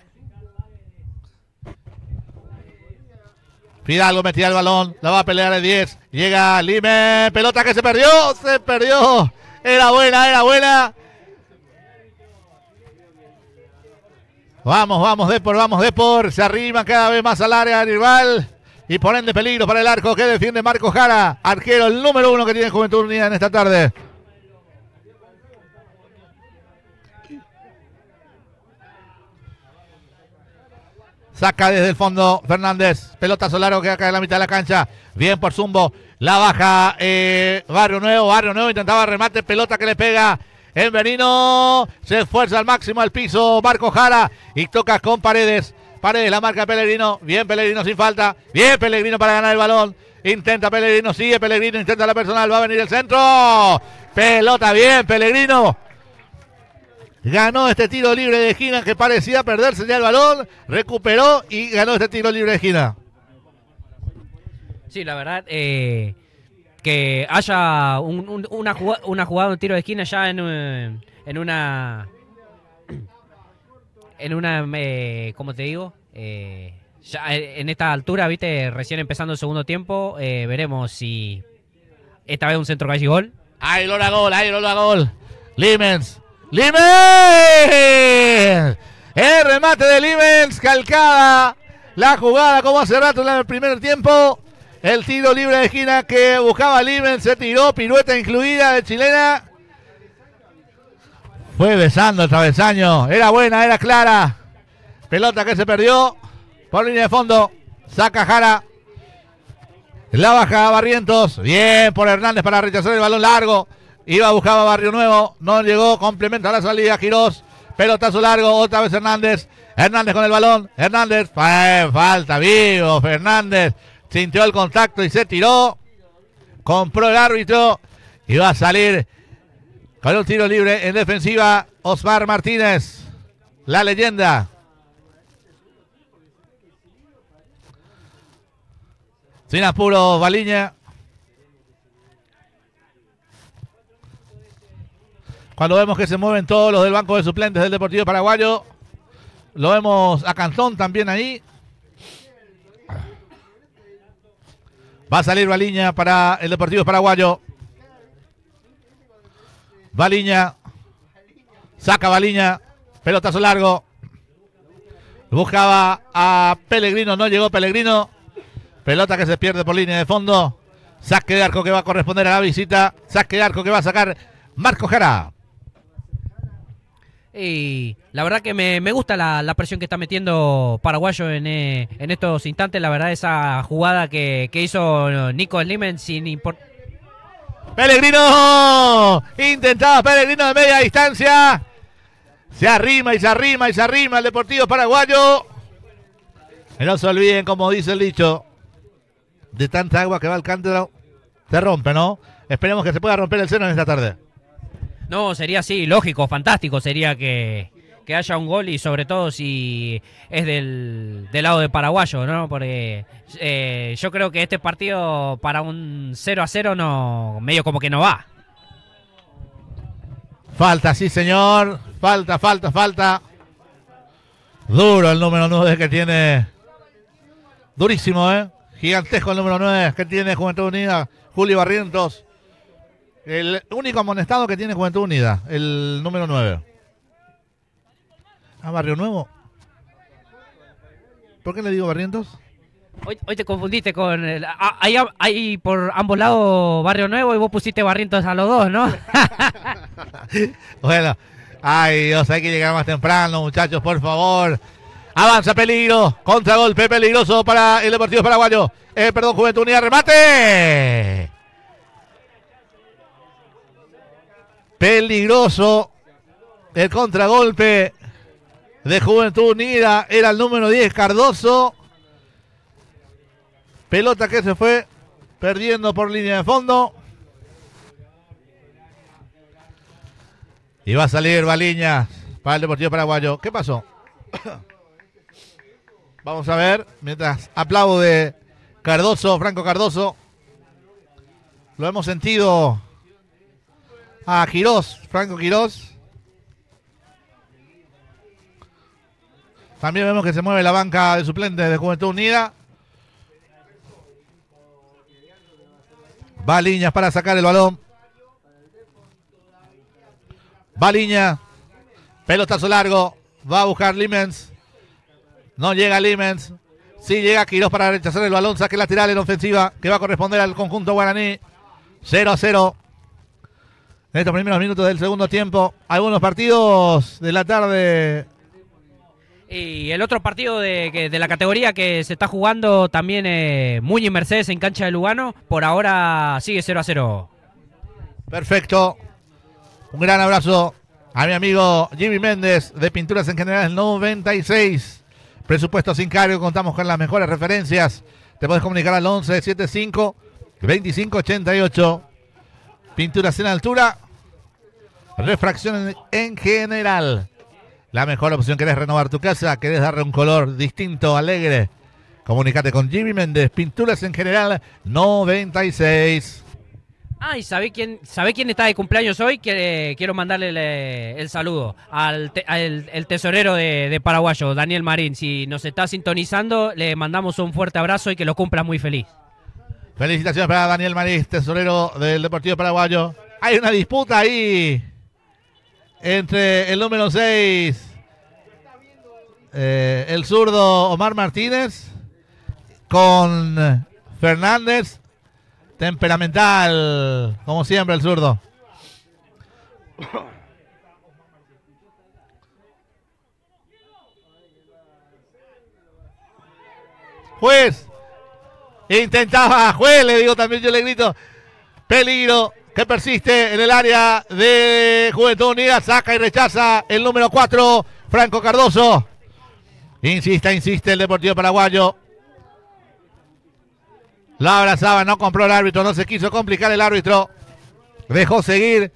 Fidalgo metía el balón, la va a pelear el 10. Llega Lime, pelota que se perdió. Era buena. Vamos Depor. Se arrima cada vez más al área rival y ponen de peligro para el arco que defiende Marco Jara, arquero el número 1 que tiene Juventud Unida en esta tarde. Saca desde el fondo Fernández. Pelotazo largo que acá en la mitad de la cancha. Bien por Zumbo. La baja Barrio Nuevo intentaba remate. Pelota que le pega en Verino. Se esfuerza al máximo al piso Marco Jara. Y toca con Paredes. Paredes la marca Pellegrino. Bien Pellegrino sin falta. Bien Pellegrino para ganar el balón. Intenta Pellegrino. Sigue Pellegrino. Intenta la personal. Va a venir el centro. Pelota bien Pellegrino. Ganó este tiro libre de esquina que parecía perderse ya el balón. Recuperó y ganó este tiro libre de esquina.
Sí, la verdad, que haya una jugada, un tiro de esquina ya en una ¿cómo te digo? Ya en esta altura, viste, recién empezando el segundo tiempo, veremos si esta vez un centro casi gol.
Ahí lo da gol. Limens. ¡Limens! El remate de Limens, calcada la jugada como hace rato en el primer tiempo. El tiro libre de esquina que buscaba Limens, se tiró, pirueta incluida de chilena. Fue besando el travesaño, era buena, era clara. Pelota que se perdió por línea de fondo. Saca Jara. La baja Barrientos. Bien por Hernández para rechazar el balón largo. Iba a buscar a Barrio Nuevo. No llegó. Complementa la salida. Quirós. Pelotazo largo. Otra vez Hernández. Hernández con el balón. Hernández. Falta vivo. Fernández sintió el contacto y se tiró. Compró el árbitro. Y va a salir con un tiro libre en defensiva Osmar Martínez. La leyenda. Sin apuro, Baliña. Cuando vemos que se mueven todos los del banco de suplentes del Deportivo Paraguayo. Lo vemos a Cantón también ahí. Va a salir Baliña para el Deportivo Paraguayo. Baliña. Saca Baliña. Pelotazo largo. Buscaba a Pellegrino. No llegó Pellegrino. Pelota que se pierde por línea de fondo. Saque de arco que va a corresponder a la visita. Saque de arco que va a sacar Marco Jara.
Y la verdad que me gusta la presión que está metiendo Paraguayo en estos instantes. La verdad, esa jugada que hizo Nico Limens sin importar.
Pellegrino. Intentaba Pellegrino de media distancia. Se arrima y se arrima y se arrima el Deportivo Paraguayo. Que no se olviden, como dice el dicho, de tanta agua que va al cántaro, se rompe, ¿no? Esperemos que se pueda romper el seno en esta tarde.
No, sería así, lógico, fantástico sería que haya un gol y sobre todo si es del lado de Paraguayo, ¿no? Porque yo creo que este partido para un 0-0 no, medio como que no va.
Falta, sí señor, falta. Duro el número 9 que tiene, durísimo, gigantesco el número 9 que tiene Juventud Unida, Julio Barrientos. El único amonestado que tiene Juventud Unida, el número 9. ¿A Barrio Nuevo? ¿Por qué le digo Barrientos?
Hoy te confundiste con... Hay por ambos lados Barrio Nuevo y vos pusiste Barrientos a los dos, ¿no?
Bueno, ay Dios, hay que llegar más temprano, muchachos, por favor. Avanza Peligro, contragolpe peligroso para el Deportivo Paraguayo. Juventud Unida, remate. Peligroso el contragolpe de Juventud Unida. Era el número 10, Cardoso. Pelota que se fue perdiendo por línea de fondo. Y va a salir Baliña para el Deportivo Paraguayo. ¿Qué pasó? Vamos a ver. Mientras aplaude Cardoso, Franco Cardoso. Lo hemos sentido a Quirós, Franco Quirós. También vemos que se mueve la banca de suplentes de Juventud Unida. Baliña para sacar el balón. Baliña. Pelotazo largo. Va a buscar Limens. No llega Limens. Sí llega Quirós para rechazar el balón. Saque lateral en ofensiva que va a corresponder al conjunto guaraní. 0-0. En estos primeros minutos del segundo tiempo. Algunos partidos de la tarde.
Y el otro partido de la categoría que se está jugando también Muñiz Mercedes en cancha de Lugano. Por ahora sigue 0-0.
Perfecto. Un gran abrazo a mi amigo Jimmy Méndez de Pinturas en General 96. Presupuesto sin cargo. Contamos con las mejores referencias. Te puedes comunicar al 1175 2588. Pinturas en altura. Refracción en general. La mejor opción. ¿Querés renovar tu casa? ¿Querés darle un color distinto, alegre? Comunicate con Jimmy Méndez. Pinturas en general 96.
Ah, ¿y sabe quién está de cumpleaños hoy? Quiero mandarle el saludo al el tesorero de Paraguayo, Daniel Marín. Si nos está sintonizando, le mandamos un fuerte abrazo y que lo cumpla muy feliz.
Felicitaciones para Daniel Marín, tesorero del Deportivo Paraguayo. Hay una disputa ahí entre el número 6, el zurdo Omar Martínez, con Fernández. Temperamental, como siempre, el zurdo. Juez. Intentaba, juez, le digo también, yo le grito. Peligro que persiste en el área de Juventud Unida. Saca y rechaza el número 4, Franco Cardoso. Insiste el Deportivo Paraguayo. La abrazaba, no compró el árbitro, no se quiso complicar el árbitro. Dejó seguir.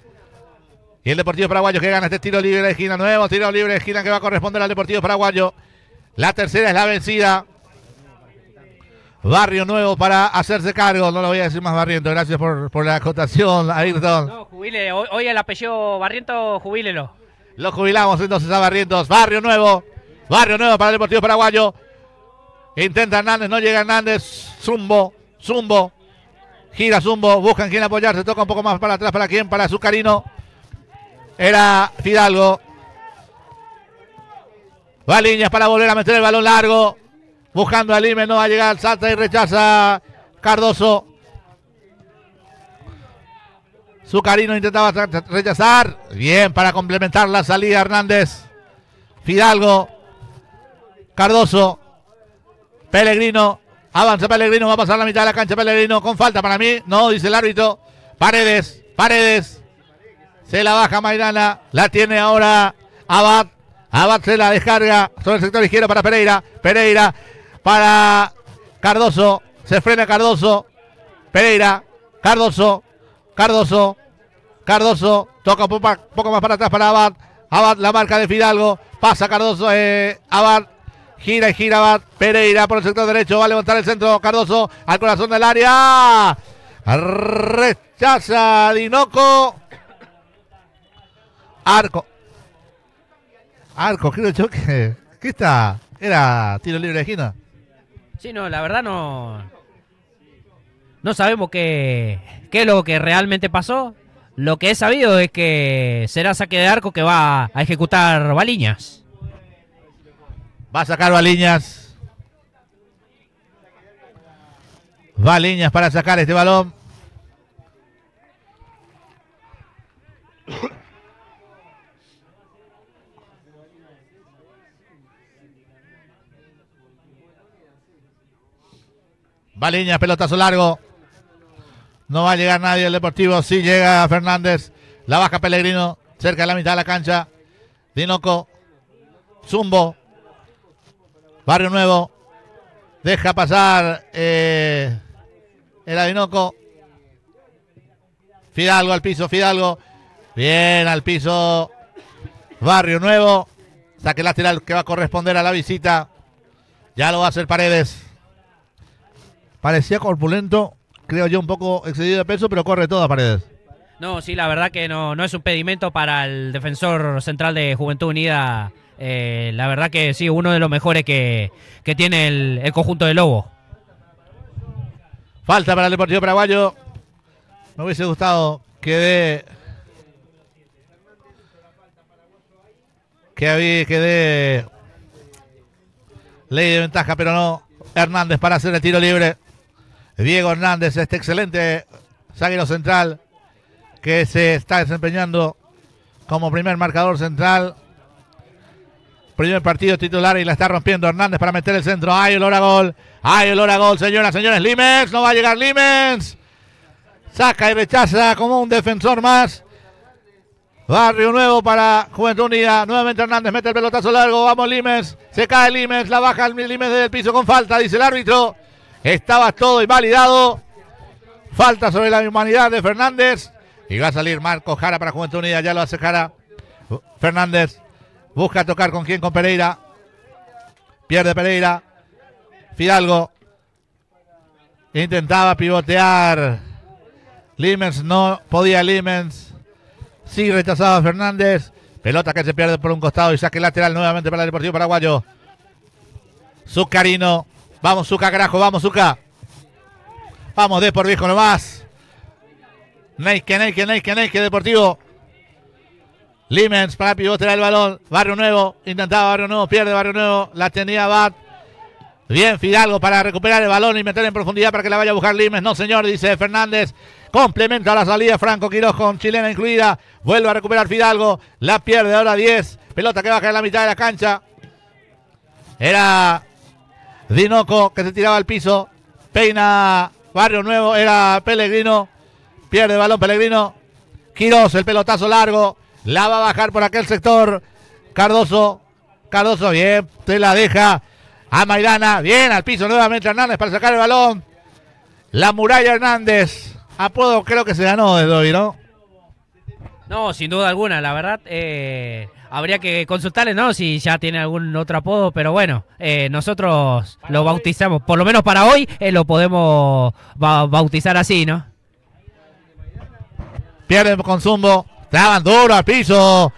Y el Deportivo Paraguayo que gana este tiro libre de esquina. Nuevo tiro libre de esquina que va a corresponder al Deportivo Paraguayo. La tercera es la vencida. Barrio Nuevo para hacerse cargo. No lo voy a decir más Barriento. Gracias por la acotación, Ayrton.
No, jubile. Hoy el apellido Barriento, jubílelo.
Lo jubilamos entonces a Barrientos. Barrio Nuevo. Barrio Nuevo para el Deportivo Paraguayo. Intenta Hernández, no llega Hernández. Zumbo. Gira Zumbo. Buscan quién apoyarse. Toca un poco más para atrás. ¿Para quién? Para Zucarino. Era Fidalgo. Baliñas para volver a meter el balón largo. Buscando a Limes, no va a llegar, salta y rechaza Cardoso. Zucarino intentaba rechazar. Bien para complementar la salida Hernández. Fidalgo. Cardoso. Pellegrino. Avanza Pellegrino, va a pasar la mitad de la cancha Pellegrino. Con falta para mí. No, dice el árbitro. Paredes. Se la baja Maidana. La tiene ahora Abad. Abad se la descarga sobre el sector izquierdo para Pereira. Para Cardoso. Se frena Cardoso. Pereira. Cardoso. Toca un poco más para atrás para Abad. Abad, la marca de Fidalgo. Pasa Cardoso. Abad. Gira Abad. Pereira por el sector derecho. Va a levantar el centro. Cardoso al corazón del área. Rechaza Dinoco. Arco, creo yo que... ¿Qué está? ¿Era tiro libre de esquina?
Sí, no, la verdad no sabemos qué es lo que realmente pasó. Lo que he sabido es que será saque de arco que va a ejecutar Baliñas.
Va a sacar Baliñas. Baliñas para sacar este balón. Baliñas, pelotazo largo. No va a llegar nadie el Deportivo. Sí llega Fernández. La baja Pellegrino. Cerca de la mitad de la cancha. Dinoco. Zumbo. Barrio Nuevo. Deja pasar. Era Dinoco. Fidalgo al piso. Bien al piso. Barrio Nuevo. Saque lateral que va a corresponder a la visita. Ya lo va a hacer Paredes. Parecía corpulento, creo yo, un poco excedido de peso, pero corre toda Paredes.
No, sí, la verdad que no es un impedimento para el defensor central de Juventud Unida. La verdad que sí, uno de los mejores que tiene el conjunto de Lobo.
Falta para el Deportivo Paraguayo. Me hubiese gustado que dé ley de ventaja, pero no. Hernández para hacer el tiro libre. Diego Hernández, este excelente zaguero central que se está desempeñando como primer marcador central. Primer partido titular y la está rompiendo Hernández para meter el centro. Hay olor a gol, señoras, señores. Limes, no va a llegar Limes. Saca y rechaza como un defensor más. Barrio Nuevo para Juventud Unida. Nuevamente Hernández mete el pelotazo largo. Vamos Limes. Se cae Limes. La baja Limes desde el piso con falta, dice el árbitro. Estaba todo invalidado. Falta sobre la humanidad de Fernández. Y va a salir Marco Jara para Juventud Unida. Ya lo hace Jara. Fernández busca tocar con quién, con Pereira. Pierde Pereira. Fidalgo. Intentaba pivotear. Limes, no podía Limes. Sí, rechazaba Fernández. Pelota que se pierde por un costado y saque lateral nuevamente para el Deportivo Paraguayo. Zucarino. Vamos, Zuca, carajo, vamos, Zuca. Vamos, de por viejo nomás. Neike, Deportivo. Limens para pivotear el balón. Barrio Nuevo. Intentaba Barrio Nuevo, pierde Barrio Nuevo. La tenía Abad. Bien, Fidalgo para recuperar el balón y meter en profundidad para que la vaya a buscar Limes. No, señor, dice Fernández. Complementa la salida Franco Quiroz con chilena incluida. Vuelve a recuperar Fidalgo. La pierde ahora 10. Pelota que baja en la mitad de la cancha. Era Dinoco que se tiraba al piso. Peina Barrio Nuevo. Era Pellegrino. Pierde el balón Pellegrino. Quiroz, el pelotazo largo. La va a bajar por aquel sector. Cardoso. Cardoso, bien. Se la deja a Maidana. Bien, al piso nuevamente Hernández para sacar el balón. La Muralla Hernández. Apodo creo que se ganó desde hoy, ¿no?
No, sin duda alguna, la verdad. Habría que consultarle, ¿no? Si ya tiene algún otro apodo, pero bueno, nosotros lo bautizamos. Por lo menos para hoy lo podemos bautizar así, ¿no?
Pierde con Zumbo. Traban duro al piso.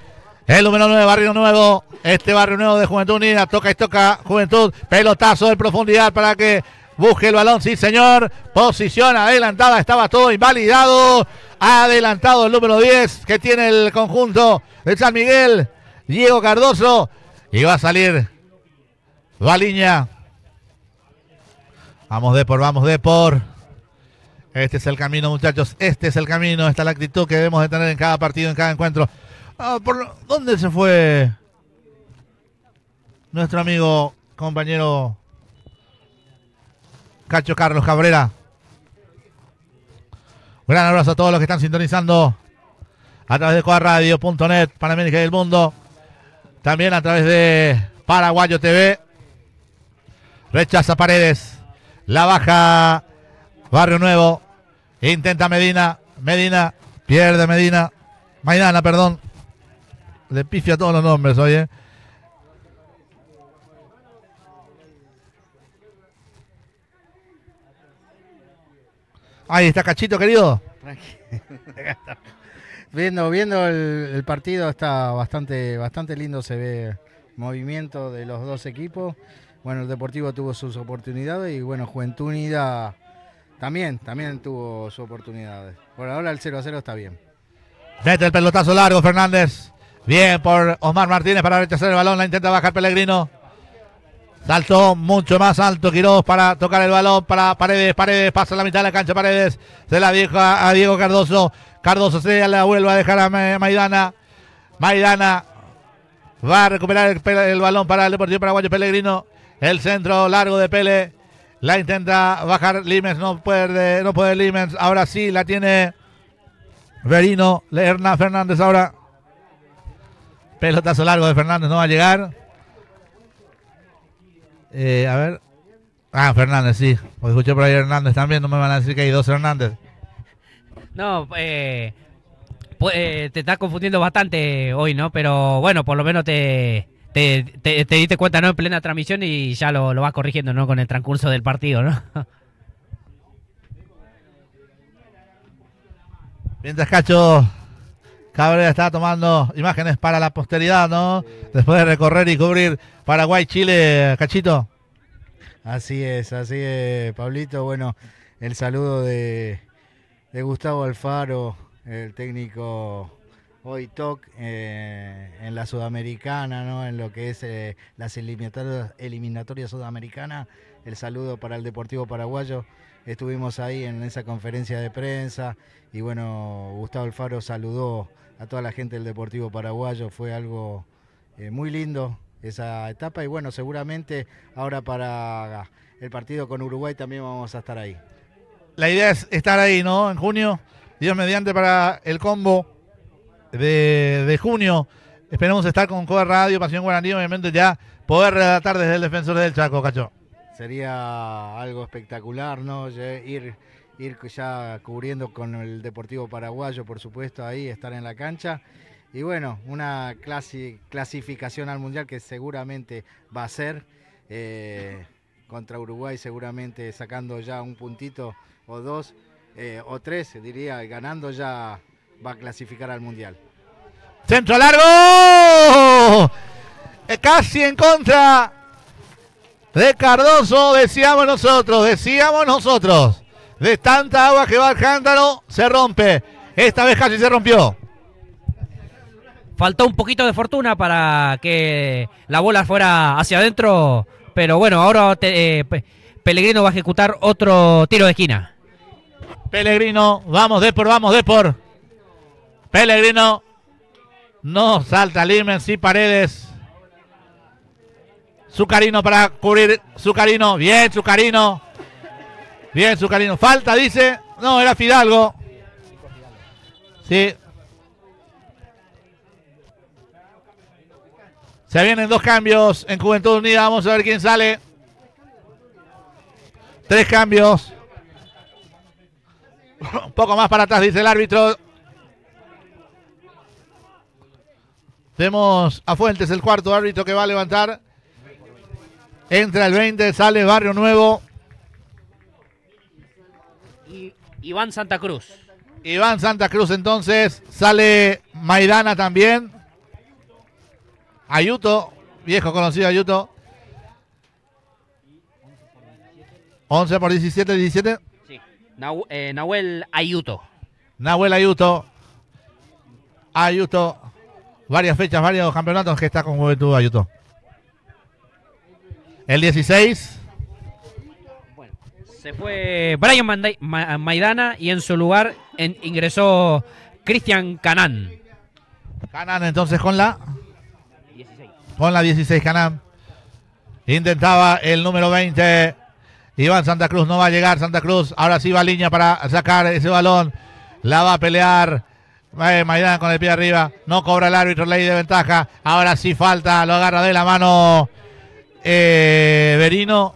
El número 9, Barrio Nuevo. Este Barrio Nuevo de Juventud Unida. Toca y toca Juventud. Pelotazo de profundidad para que busque el balón. Sí, señor. Posición adelantada. Estaba todo invalidado. Adelantado el número 10 que tiene el conjunto de San Miguel. Diego Cardoso. Y va a salir Baliña. Vamos Depor. Este es el camino, muchachos. Este es el camino. Esta es la actitud que debemos de tener en cada partido, en cada encuentro. ¿Dónde se fue nuestro amigo, compañero Cacho Carlos Cabrera? Un gran abrazo a todos los que están sintonizando a través de coarradio.net, Panamérica y el Mundo. También a través de Paraguayo TV. Rechaza Paredes. La baja Barrio Nuevo. Intenta Medina. Pierde Medina. Maidana, perdón. Le pifia todos los nombres hoy, ¿eh? Ahí está Cachito, querido.
Viendo el partido está bastante lindo, se ve movimiento de los dos equipos. Bueno, el Deportivo tuvo sus oportunidades y bueno, Juventud Unida también tuvo sus oportunidades. Por ahora el 0-0 está bien.
Mete el pelotazo largo Fernández. Bien por Osmar Martínez para rechazar el balón, la intenta bajar Pellegrino. Saltó mucho más alto Quiroz para tocar el balón para Paredes. Paredes pasa a la mitad de la cancha. Paredes se la deja a Diego Cardoso. Cardoso se la vuelve a dejar a Maidana. Maidana va a recuperar el balón para el Deportivo Paraguayo. Pellegrino. El centro largo de Pele. La intenta bajar Limes. No puede Limes. Ahora sí la tiene Verino. Hernán Fernández ahora. Pelotazo largo de Fernández. No va a llegar. A ver. Fernández, sí. Porque escuché por ahí Hernández también. No me van a decir que hay dos Hernández.
No, te estás confundiendo bastante hoy, ¿no? Pero bueno, por lo menos te diste cuenta, ¿no? En plena transmisión y ya lo vas corrigiendo, ¿no? Con el transcurso del partido, ¿no?
Mientras Cacho Cabrera está tomando imágenes para la posteridad, ¿no? Después de recorrer y cubrir Paraguay-Chile, Cachito.
Así es, Pablito. Bueno, el saludo de Gustavo Alfaro, el técnico hoy TOC en la Sudamericana, ¿no? En lo que es las eliminatorias sudamericanas. El saludo para el Deportivo Paraguayo. Estuvimos ahí en esa conferencia de prensa y bueno, Gustavo Alfaro saludó a toda la gente del Deportivo Paraguayo. Fue algo muy lindo esa etapa y bueno, seguramente ahora para el partido con Uruguay también vamos a estar ahí.
La idea es estar ahí, ¿no? En junio, Dios mediante, para el combo de junio. Esperemos estar con Coa Radio, Pasión Guaraní, obviamente ya poder relatar desde el Defensor del Chaco, Cacho.
Sería algo espectacular, ¿no? Ir ya cubriendo con el Deportivo Paraguayo, por supuesto, ahí, estar en la cancha. Y bueno, una clasificación al Mundial que seguramente va a ser contra Uruguay, seguramente sacando ya un puntito o dos, o tres, diría, ganando ya va a clasificar al Mundial.
¡Centro largo! Casi en contra de Cardoso, decíamos nosotros. De tanta agua que va al cántaro, se rompe. Esta vez casi se rompió.
Faltó un poquito de fortuna para que la bola fuera hacia adentro Pero bueno, ahora Pellegrino va a ejecutar otro tiro de esquina.
Pellegrino, vamos Depor. Pellegrino, no salta Limens y Paredes. Zucarino para cubrir, Zucarino, bien Zucarino. Bien Zucarino, falta dice, no, era Fidalgo. Sí. Se vienen 2 cambios en Juventud Unida, vamos a ver quién sale. 3 cambios. Un poco más para atrás, dice el árbitro. Tenemos a Fuentes, el cuarto árbitro que va a levantar. Entra el 20, sale Barrio Nuevo.
Iván Santa Cruz.
Iván Santa Cruz entonces. Sale Maidana también. Ayuto, viejo conocido Ayuto. 11 por 17, 17.
Sí. Nahuel Ayuto.
Nahuel Ayuto. Ayuto. Varias fechas, varios campeonatos que está con Juventud Ayuto. El 16.
Bueno, se fue Brian Maidana y en su lugar ingresó Cristian Canán.
Canán entonces con la
16.
Con la 16 Canán. Intentaba el número 20. Iván Santa Cruz, no va a llegar Santa Cruz. Ahora sí va a línea para sacar ese balón. La va a pelear Maidana con el pie arriba. No cobra el árbitro, ley de ventaja. Ahora sí falta, lo agarra de la mano Verino.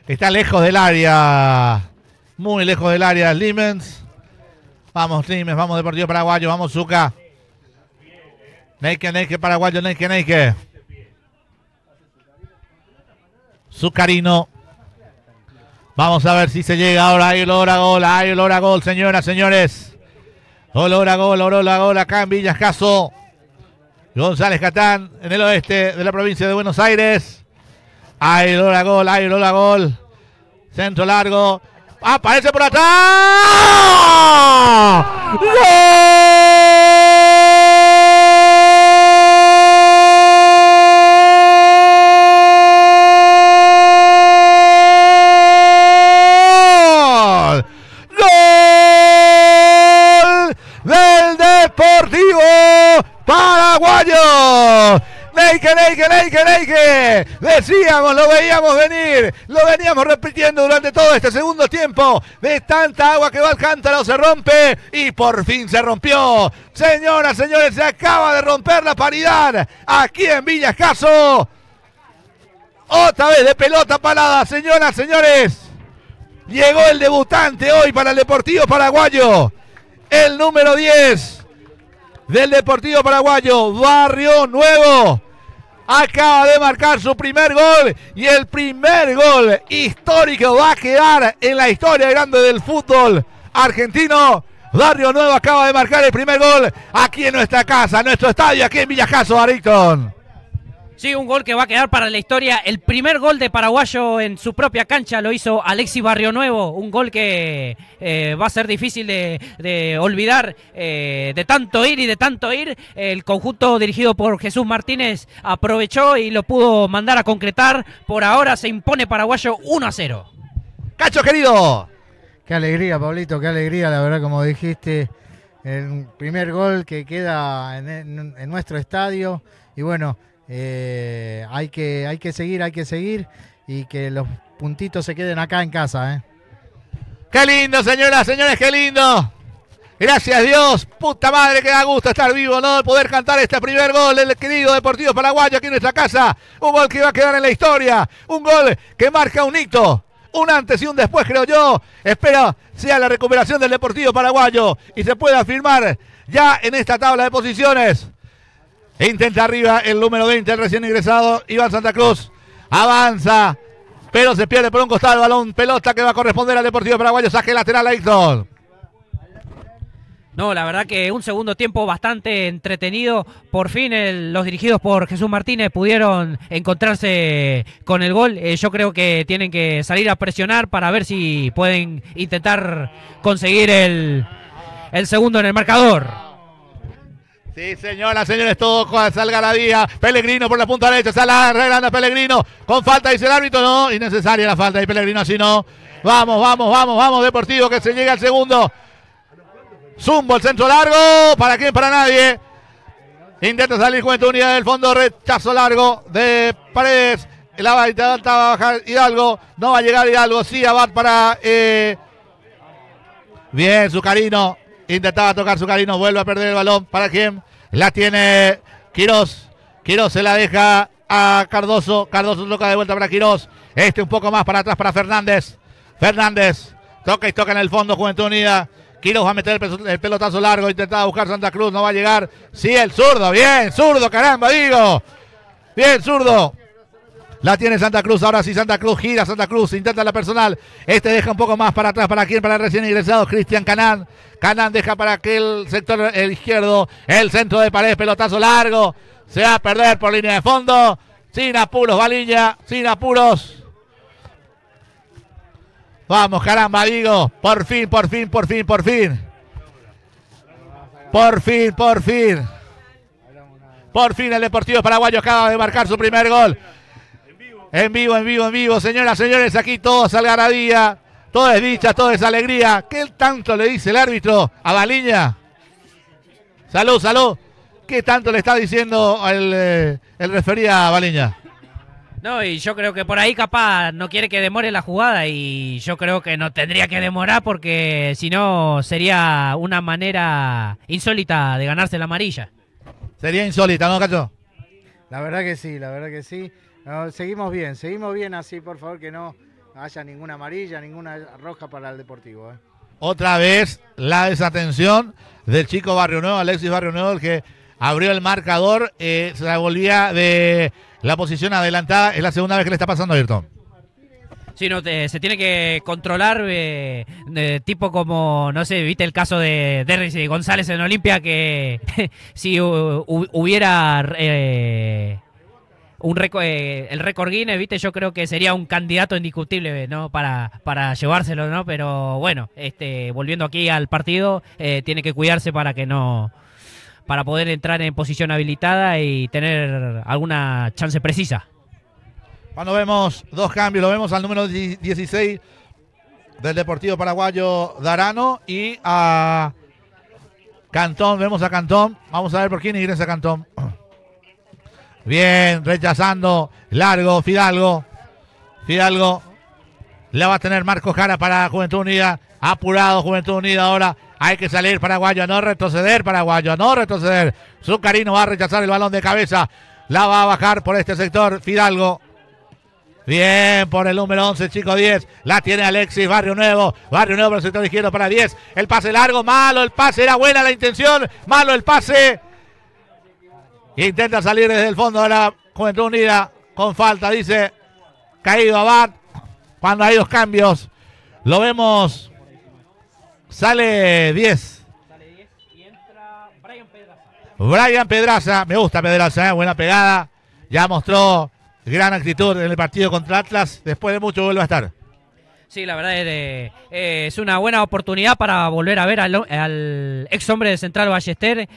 Está lejos del área. Muy lejos del área Limens. Vamos Limens, vamos Deportivo Paraguayo, vamos Zucca. Neike Paraguayo, Neike. Zucarino. Vamos a ver si se llega ahora. Hay olor a gol, señoras, señores. Olor a gol acá en Villas Caso. González Catán, en el oeste de la provincia de Buenos Aires. Hay olor a gol. Centro largo. Aparece por atrás. ¡Gol! Del Deportivo Paraguayo. Neike. Decíamos, lo veíamos venir. Lo veníamos repitiendo durante todo este segundo tiempo. De tanta agua que va al cántaro se rompe. Y por fin se rompió. Señoras, señores, se acaba de romper la paridad. Aquí en Villas Caso. Otra vez de pelota parada, señoras, señores. Llegó el debutante hoy para el Deportivo Paraguayo. El número 10 del Deportivo Paraguayo, Barrio Nuevo. Acaba de marcar su primer gol y el primer gol histórico va a quedar en la historia grande del fútbol argentino. Barrio Nuevo acaba de marcar el primer gol aquí en nuestra casa, en nuestro estadio, aquí en Villas Caso, Arícton.
Sí, un gol que va a quedar para la historia. El primer gol de Paraguayo en su propia cancha lo hizo Alexis Barrio Nuevo. Un gol que va a ser difícil de olvidar. De tanto ir, el conjunto dirigido por Jesús Martínez aprovechó y lo pudo mandar a concretar. Por ahora se impone Paraguayo 1-0.
Cacho, querido.
Qué alegría, Pablito, qué alegría, la verdad, como dijiste. El primer gol que queda en nuestro estadio. Y bueno, hay que seguir y que los puntitos se queden acá en casa.
Qué lindo, señoras, señores, qué lindo. Gracias a Dios, puta madre, que da gusto estar vivo, ¿no? Poder cantar este primer gol del querido Deportivo Paraguayo aquí en nuestra casa. Un gol que va a quedar en la historia, un gol que marca un hito, un antes y un después, creo yo. Espero sea la recuperación del Deportivo Paraguayo y se pueda firmar ya en esta tabla de posiciones. Intenta arriba el número 20, el recién ingresado, Iván Santa Cruz. Avanza, pero se pierde por un costado el balón. Pelota que va a corresponder al Deportivo Paraguayo. Saque lateral a Héctor.
No, la verdad que un segundo tiempo bastante entretenido. Por fin los dirigidos por Jesús Martínez pudieron encontrarse con el gol. Yo creo que tienen que salir a presionar para ver si pueden intentar conseguir el segundo en el marcador.
Sí, señoras, señores, todo con Salgaradía. Pellegrino por la punta derecha, sale arreglando Pellegrino. Con falta, dice el árbitro, no, innecesaria la falta de Pellegrino, así no. Vamos, Deportivo, que se llega al segundo. Zumbo, el centro largo. ¿Para quién? Para nadie. Intenta salir Juventud Unida del fondo. Rechazo largo de Paredes. La va a intentar bajar Hidalgo. No va a llegar Hidalgo. Sí, Abad para... Bien, Zucarino. Intentaba tocar Zucarino. Vuelve a perder el balón. ¿Para quién? La tiene Quirós. Quirós se la deja a Cardoso. Cardoso toca de vuelta para Quirós. Un poco más para atrás para Fernández. Fernández. Toca y toca en el fondo Juventud Unida. Quirós va a meter el pelotazo largo. Intentaba buscar Santa Cruz. No va a llegar. Sí, el zurdo. Bien, zurdo, caramba, digo. Bien, zurdo. La tiene Santa Cruz, ahora sí Santa Cruz, gira Santa Cruz, intenta la personal. Deja un poco más para atrás, ¿para quién? Para el recién ingresado, Cristian Canán. Canán deja para aquel sector el izquierdo, el centro de Paredes, pelotazo largo. Se va a perder por línea de fondo. Sin apuros, Valiña, sin apuros. Vamos, caramba, digo. Por fin. Por fin el Deportivo Paraguayo acaba de marcar su primer gol. En vivo, señoras, señores, aquí todo es algarabía, todo es dicha, todo es alegría. ¿Qué tanto le dice el árbitro a Valiña? Salud. ¿Qué tanto le está diciendo el referí a Valiña?
No, y yo creo que por ahí capaz no quiere que demore la jugada y yo creo que no tendría que demorar porque si no sería una manera insólita de ganarse la amarilla.
Sería insólita, ¿no, Cacho?
La verdad que sí. No, seguimos bien así, por favor, que no haya ninguna amarilla, ninguna roja para el Deportivo.
Otra vez la desatención del chico Barrio Nuevo, Alexis Barrio Nuevo, el que abrió el marcador, se la volvía de la posición adelantada. Es la segunda vez que le está pasando a Ayrton.
Sí, no, se tiene que controlar, tipo como, no sé, viste el caso de Derris González en Olimpia, que si hubiera... el récord Guinness, viste, yo creo que sería un candidato indiscutible, ¿no? Para llevárselo, ¿no? Pero bueno, volviendo aquí al partido, tiene que cuidarse para poder entrar en posición habilitada y tener alguna chance precisa.
Cuando vemos dos cambios, lo vemos al número 16 del Deportivo Paraguayo, Darano, y a Cantón, vemos a Cantón, vamos a ver por quién ingresa Cantón. Bien, rechazando, largo, Fidalgo, la va a tener Marco Jara para Juventud Unida, apurado Juventud Unida ahora, hay que salir Paraguayo, no retroceder Paraguayo, no retroceder, Zucarino va a rechazar el balón de cabeza, la va a bajar por este sector, Fidalgo, bien por el número 11, chico 10, la tiene Alexis, Barrio Nuevo por el sector izquierdo para 10, el pase largo, malo el pase, era buena la intención, malo el pase. Intenta salir desde el fondo de la Juventud Unida con falta, dice caído Abad. Cuando hay dos cambios, lo vemos, sale 10.
Y entra
Brian Pedraza, me gusta Pedraza, buena pegada. Ya mostró gran actitud en el partido contra Atlas, después de mucho vuelve a estar.
Sí, la verdad es una buena oportunidad para volver a ver al ex hombre de Central Ballester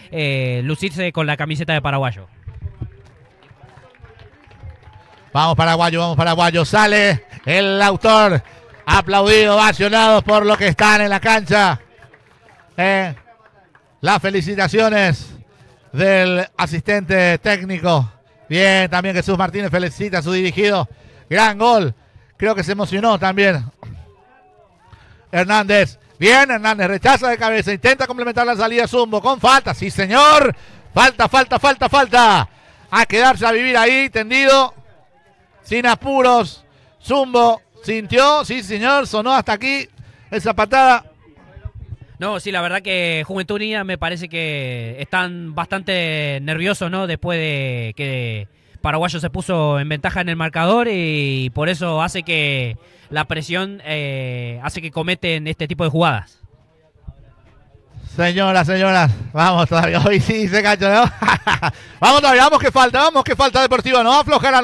lucirse con la camiseta de paraguayo.
Vamos paraguayo, sale el autor, aplaudido, ovacionado por lo que están en la cancha. Las felicitaciones del asistente técnico. Bien, también Jesús Martínez felicita a su dirigido. Gran gol. Creo que se emocionó también Hernández. Bien, Hernández rechaza de cabeza. Intenta complementar la salida Zumbo con falta. Sí, señor. Falta. A quedarse a vivir ahí, tendido. Sin apuros. Zumbo sintió. Sí, señor. Sonó hasta aquí esa patada.
No, sí, la verdad que Juventud Unida me parece que están bastante nerviosos, ¿no? Después de que Paraguayo se puso en ventaja en el marcador y por eso hace que la presión hace que cometen este tipo de jugadas.
Señoras, vamos todavía, hoy sí se cacho, ¿no? Vamos todavía, vamos que falta Deportiva, no aflojará,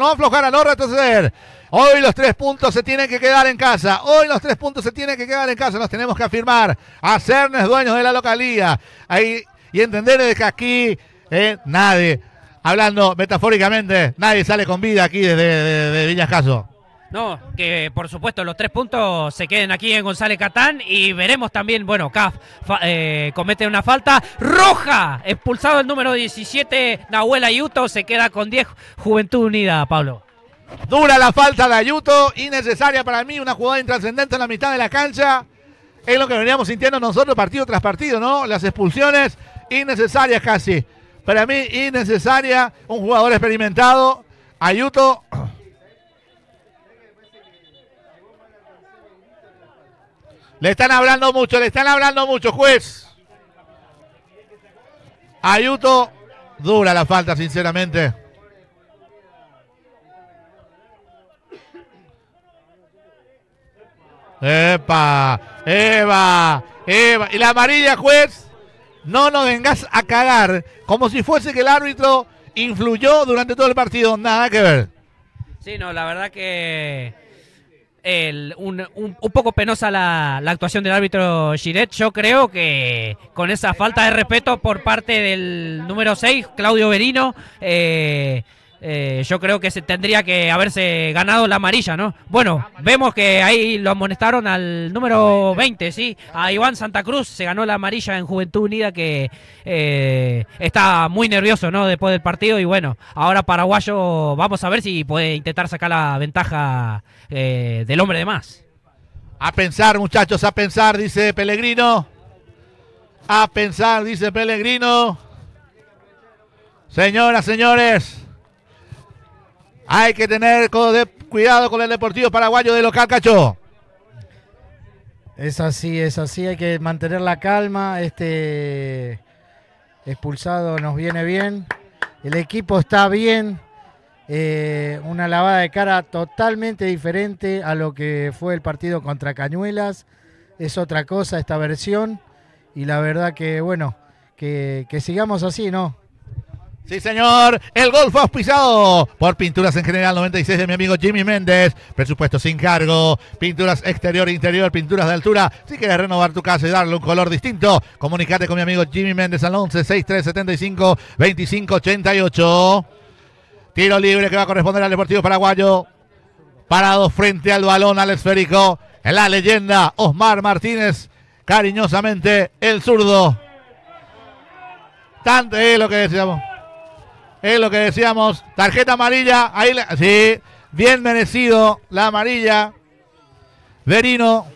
no retroceder. Hoy los 3 puntos se tienen que quedar en casa, nos tenemos que afirmar, hacernos dueños de la localía, ahí, y entender de que aquí Nadie. Hablando metafóricamente, nadie sale con vida aquí de Viñas Caso.
No, que por supuesto los 3 puntos se queden aquí en González Catán y veremos también, bueno, CAF comete una falta roja, expulsado el número 17, Nahuel Ayuto, se queda con 10, Juventud Unida, Pablo.
Dura la falta de Ayuto, innecesaria para mí, una jugada intrascendente en la mitad de la cancha. Es lo que veníamos sintiendo nosotros partido tras partido, ¿no? Las expulsiones innecesarias casi. Para mí, innecesaria, un jugador experimentado, Ayuto. Le están hablando mucho, juez. Ayuto, dura la falta, sinceramente. ¡Epa! ¡Eva! Y la amarilla, juez. No nos vengas a cagar como si fuese que el árbitro influyó durante todo el partido. Nada que ver.
Sí, no, la verdad que un poco penosa la actuación del árbitro Giret. Yo creo que con esa falta de respeto por parte del número 6, Claudio Verino, yo creo que se tendría que haberse ganado la amarilla, ¿no? Bueno, vemos que ahí lo amonestaron al número 20, ¿sí? A Iván Santa Cruz se ganó la amarilla en Juventud Unida, que está muy nervioso, ¿no? Después del partido, y bueno, ahora Paraguayo, vamos a ver si puede intentar sacar la ventaja del hombre de más.
A pensar, muchachos, a pensar, dice Pellegrino. A pensar, dice Pellegrino. Señoras, señores, hay que tener cuidado con el Deportivo Paraguayo de local, Cacho.
Es así, hay que mantener la calma. Este expulsado nos viene bien. El equipo está bien. Una lavada de cara totalmente diferente a lo que fue el partido contra Cañuelas. Es otra cosa esta versión. Y la verdad que, bueno, que sigamos así, ¿no?
Sí, señor. El gol fue auspiciado por Pinturas en General 96 de mi amigo Jimmy Méndez. Presupuesto sin cargo. Pinturas exterior e interior, pinturas de altura. Si quieres renovar tu casa y darle un color distinto, comunícate con mi amigo Jimmy Méndez al 11 6375 2588. Tiro libre que va a corresponder al Deportivo Paraguayo. Parado frente al balón, al esférico. La leyenda Osmar Martínez. Cariñosamente, el zurdo. Tanto es lo que decíamos. Es lo que decíamos. Tarjeta amarilla. Ahí sí, bien merecido la amarilla. Verino.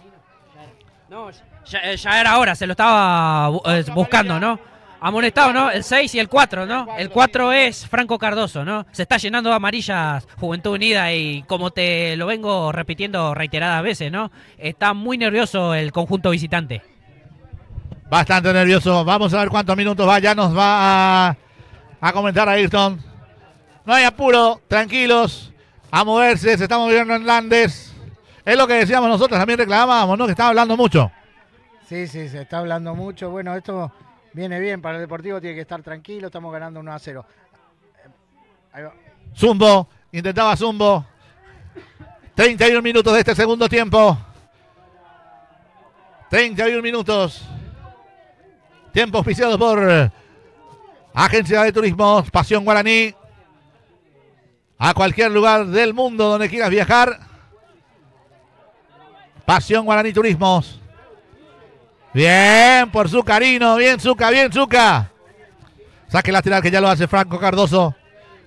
No, ya era hora, se lo estaba buscando, ¿no? Amonestado, ¿no? El 6 y el 4, ¿no? El 4 es Franco Cardoso, ¿no? Se está llenando de amarillas Juventud Unida y como te lo vengo repitiendo reiteradas veces, ¿no? Está muy nervioso el conjunto visitante.
Bastante nervioso. Vamos a ver cuántos minutos va. Ya nos va a comentar Ayrton. No hay apuro, tranquilos, a moverse, se está moviendo en Landes. Es lo que decíamos nosotros, también reclamábamos, ¿no? Que estaba hablando mucho.
Sí, se está hablando mucho. Bueno, esto viene bien para el Deportivo, tiene que estar tranquilo, estamos ganando 1-0. Ahí va.
Zumbo, intentaba Zumbo. 31 minutos de este segundo tiempo. 31 minutos. Tiempo auspiciado por Agencia de Turismo Pasión Guaraní. A cualquier lugar del mundo donde quieras viajar. Pasión Guaraní Turismos. Bien por Zucarino. Bien Zuca, bien Zuca. Saque lateral que ya lo hace Franco Cardoso.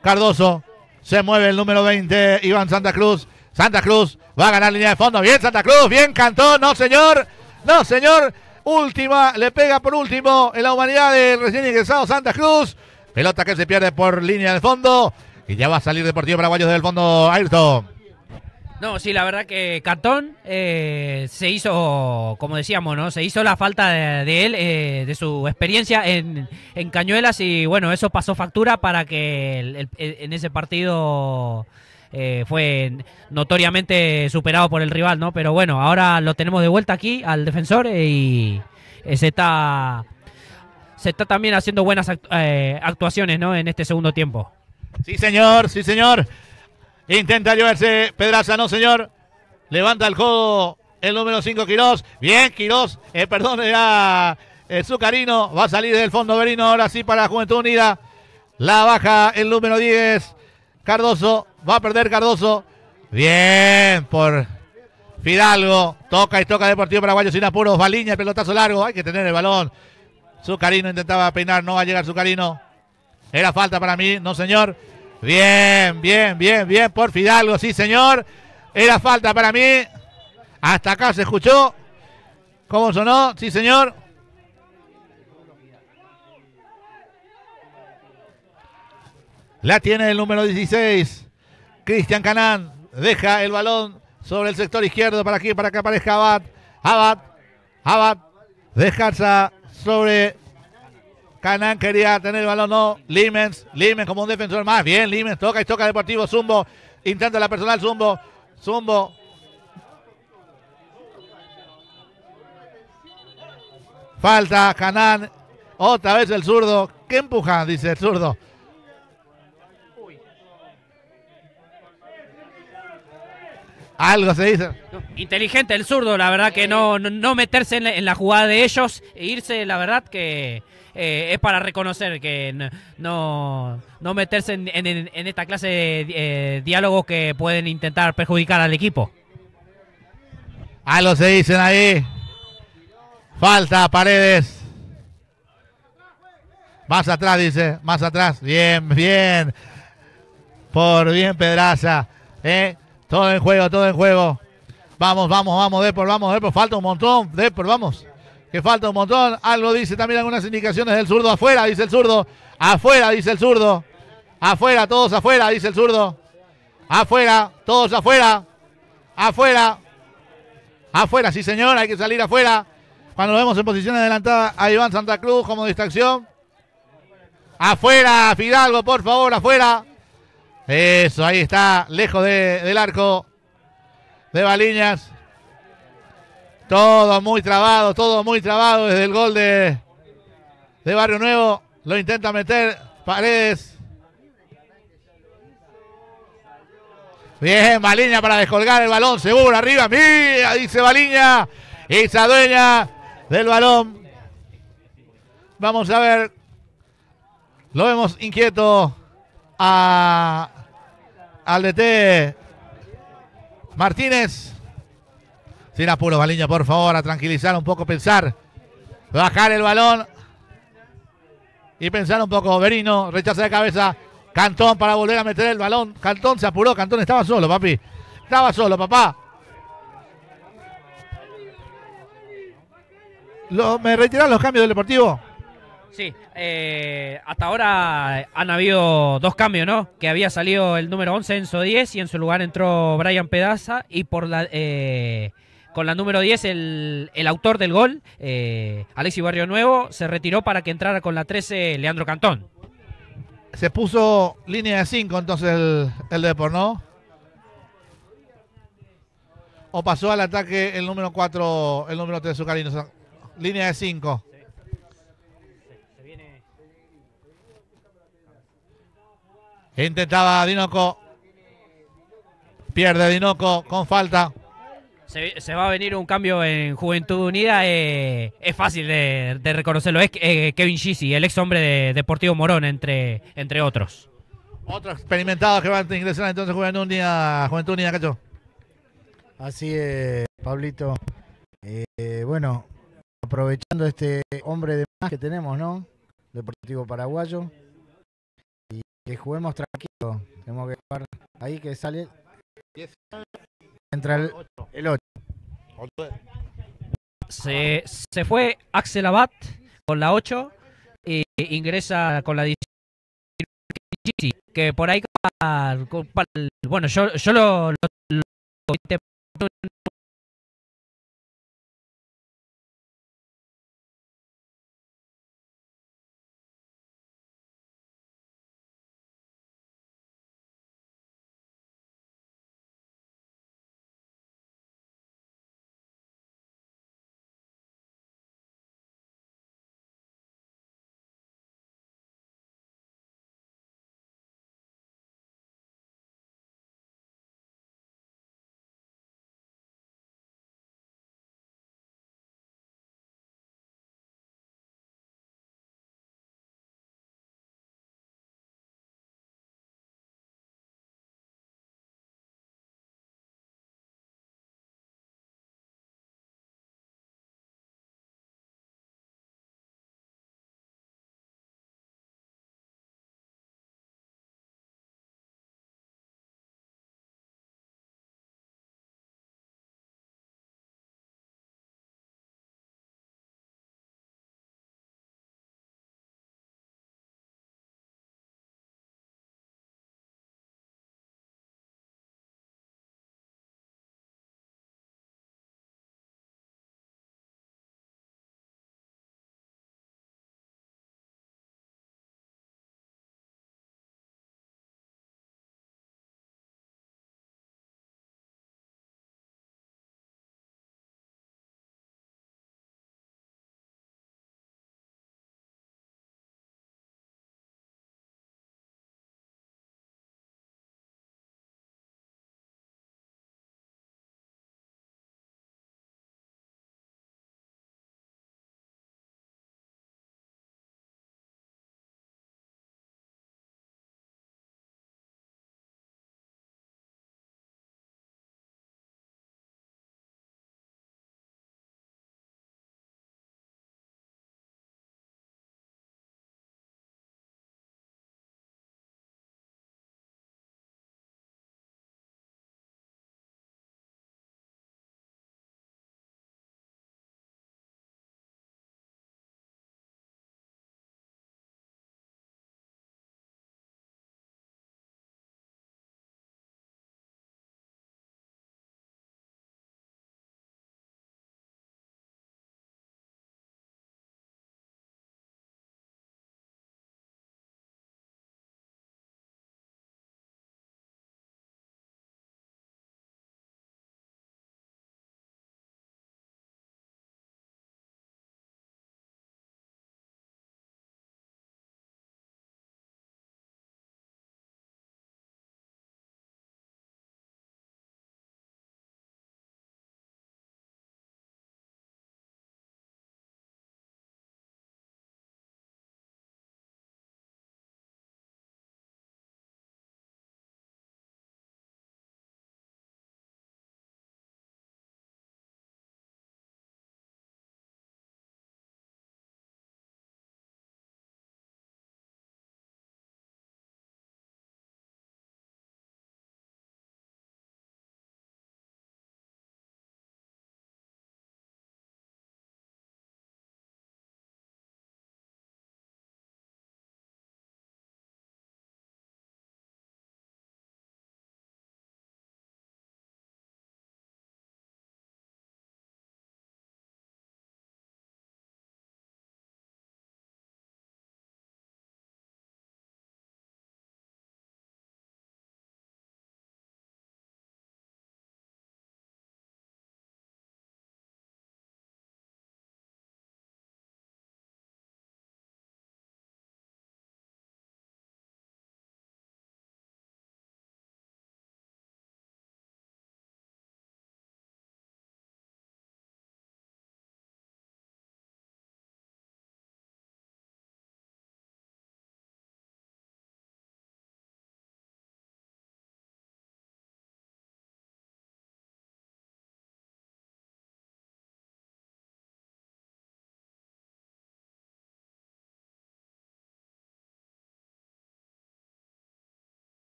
Cardoso. Se mueve el número 20. Iván Santa Cruz. Santa Cruz va a ganar línea de fondo. Bien Santa Cruz. Bien Cantó. No señor. No señor. Última. Le pega por último en la humanidad del recién ingresado Santa Cruz. Pelota que se pierde por línea de fondo. Y ya va a salir Deportivo Paraguayo desde el fondo, Ayrton.
No, sí, la verdad que Cantón se hizo, como decíamos, ¿no? Se hizo la falta de él, de su experiencia en Cañuelas y bueno, eso pasó factura para que en ese partido fue notoriamente superado por el rival, ¿no? Pero bueno, ahora lo tenemos de vuelta aquí al defensor y se está también haciendo buenas actuaciones, ¿no? En este segundo tiempo.
Sí, señor, sí, señor. Intenta llevarse Pedraza, no, señor. Levanta el codo el número 5, Quirós. Bien, Quirós. Perdón, era Zucarino. Va a salir del fondo Verino. Ahora sí para Juventud Unida. La baja el número 10. Cardoso. Va a perder Cardoso. Bien por Fidalgo. Toca y toca Deportivo Paraguayo sin apuros. Baliña, el pelotazo largo. Hay que tener el balón. Zucarino intentaba peinar. No va a llegar Zucarino. Era falta para mí. No, señor. Bien, bien, bien, bien por Fidalgo. Sí, señor. Era falta para mí. Hasta acá se escuchó. ¿Cómo sonó? Sí, señor. La tiene el número 16. Cristian Canán. Deja el balón sobre el sector izquierdo para que aparezca Abad. Abad. Descansa sobre Canán. Quería tener el balón. No. Limens como un defensor más. Bien, Limens. Toca y toca Deportivo. Zumbo. Intenta la personal. Zumbo. Falta Canán. Otra vez el zurdo. ¿Qué empuja? Dice el zurdo. Algo se dice.
Inteligente el zurdo, la verdad que no meterse en la jugada de ellos e irse, la verdad que es para reconocer que no meterse en esta clase de diálogos que pueden intentar perjudicar al equipo.
Algo se dicen ahí. Falta Paredes. Más atrás, dice. Más atrás. Bien, bien. Por bien Pedraza. Todo en juego. Vamos, Depor. Falta un montón. Depor, vamos. Que falta un montón. Algo dice también algunas indicaciones del zurdo. Afuera, dice el zurdo. Afuera, dice el zurdo. Afuera, todos afuera, dice el zurdo. Afuera, todos afuera. Afuera, sí señor, hay que salir afuera. Cuando lo vemos en posición adelantada a Iván Santa Cruz como distracción. Afuera, Fidalgo, por favor, afuera. Eso, ahí está, lejos del arco de Baliñas. Todo muy trabado desde el gol de Barrio Nuevo. Lo intenta meter Paredes. Bien, Baliña para descolgar el balón, seguro, arriba, mira, dice Baliña. Y se adueña del balón. Vamos a ver. Lo vemos inquieto al DT Martínez. Sin apuro, Baliña, por favor, a tranquilizar un poco, pensar. Bajar el balón. Y pensar un poco. Berino rechaza de cabeza. Cantón para volver a meter el balón. Cantón se apuró. Cantón estaba solo, papi. Estaba solo, papá. ¿Me retiran los cambios del Deportivo?
Sí, hasta ahora han habido dos cambios, ¿no? Que había salido el número 11, Enzo 10, y en su lugar entró Brian Pedaza. Y con la número 10, el autor del gol, Alexis Barrio Nuevo, se retiró para que entrara con la 13, Leandro Cantón.
Se puso línea de 5 entonces el Depor, ¿no? O pasó al ataque el número 4, el número 3, Zucarino. Línea de 5. Intentaba Dinoco. Pierde Dinoco con falta.
Se va a venir un cambio en Juventud Unida. Es fácil de reconocerlo. Es Kevin Gisi, el ex hombre de Deportivo Morón, entre otros.
Otro experimentado que va a ingresar entonces Juventud Unida, Cacho.
Así es, Pablito. Bueno, aprovechando este hombre de más que tenemos, ¿no? Deportivo Paraguayo. Y que juguemos tranquilo. Tenemos que jugar ahí que sale. Entra el 8.
Se fue Axel Abad con la 8 e ingresa con la 17, que por ahí bueno, yo lo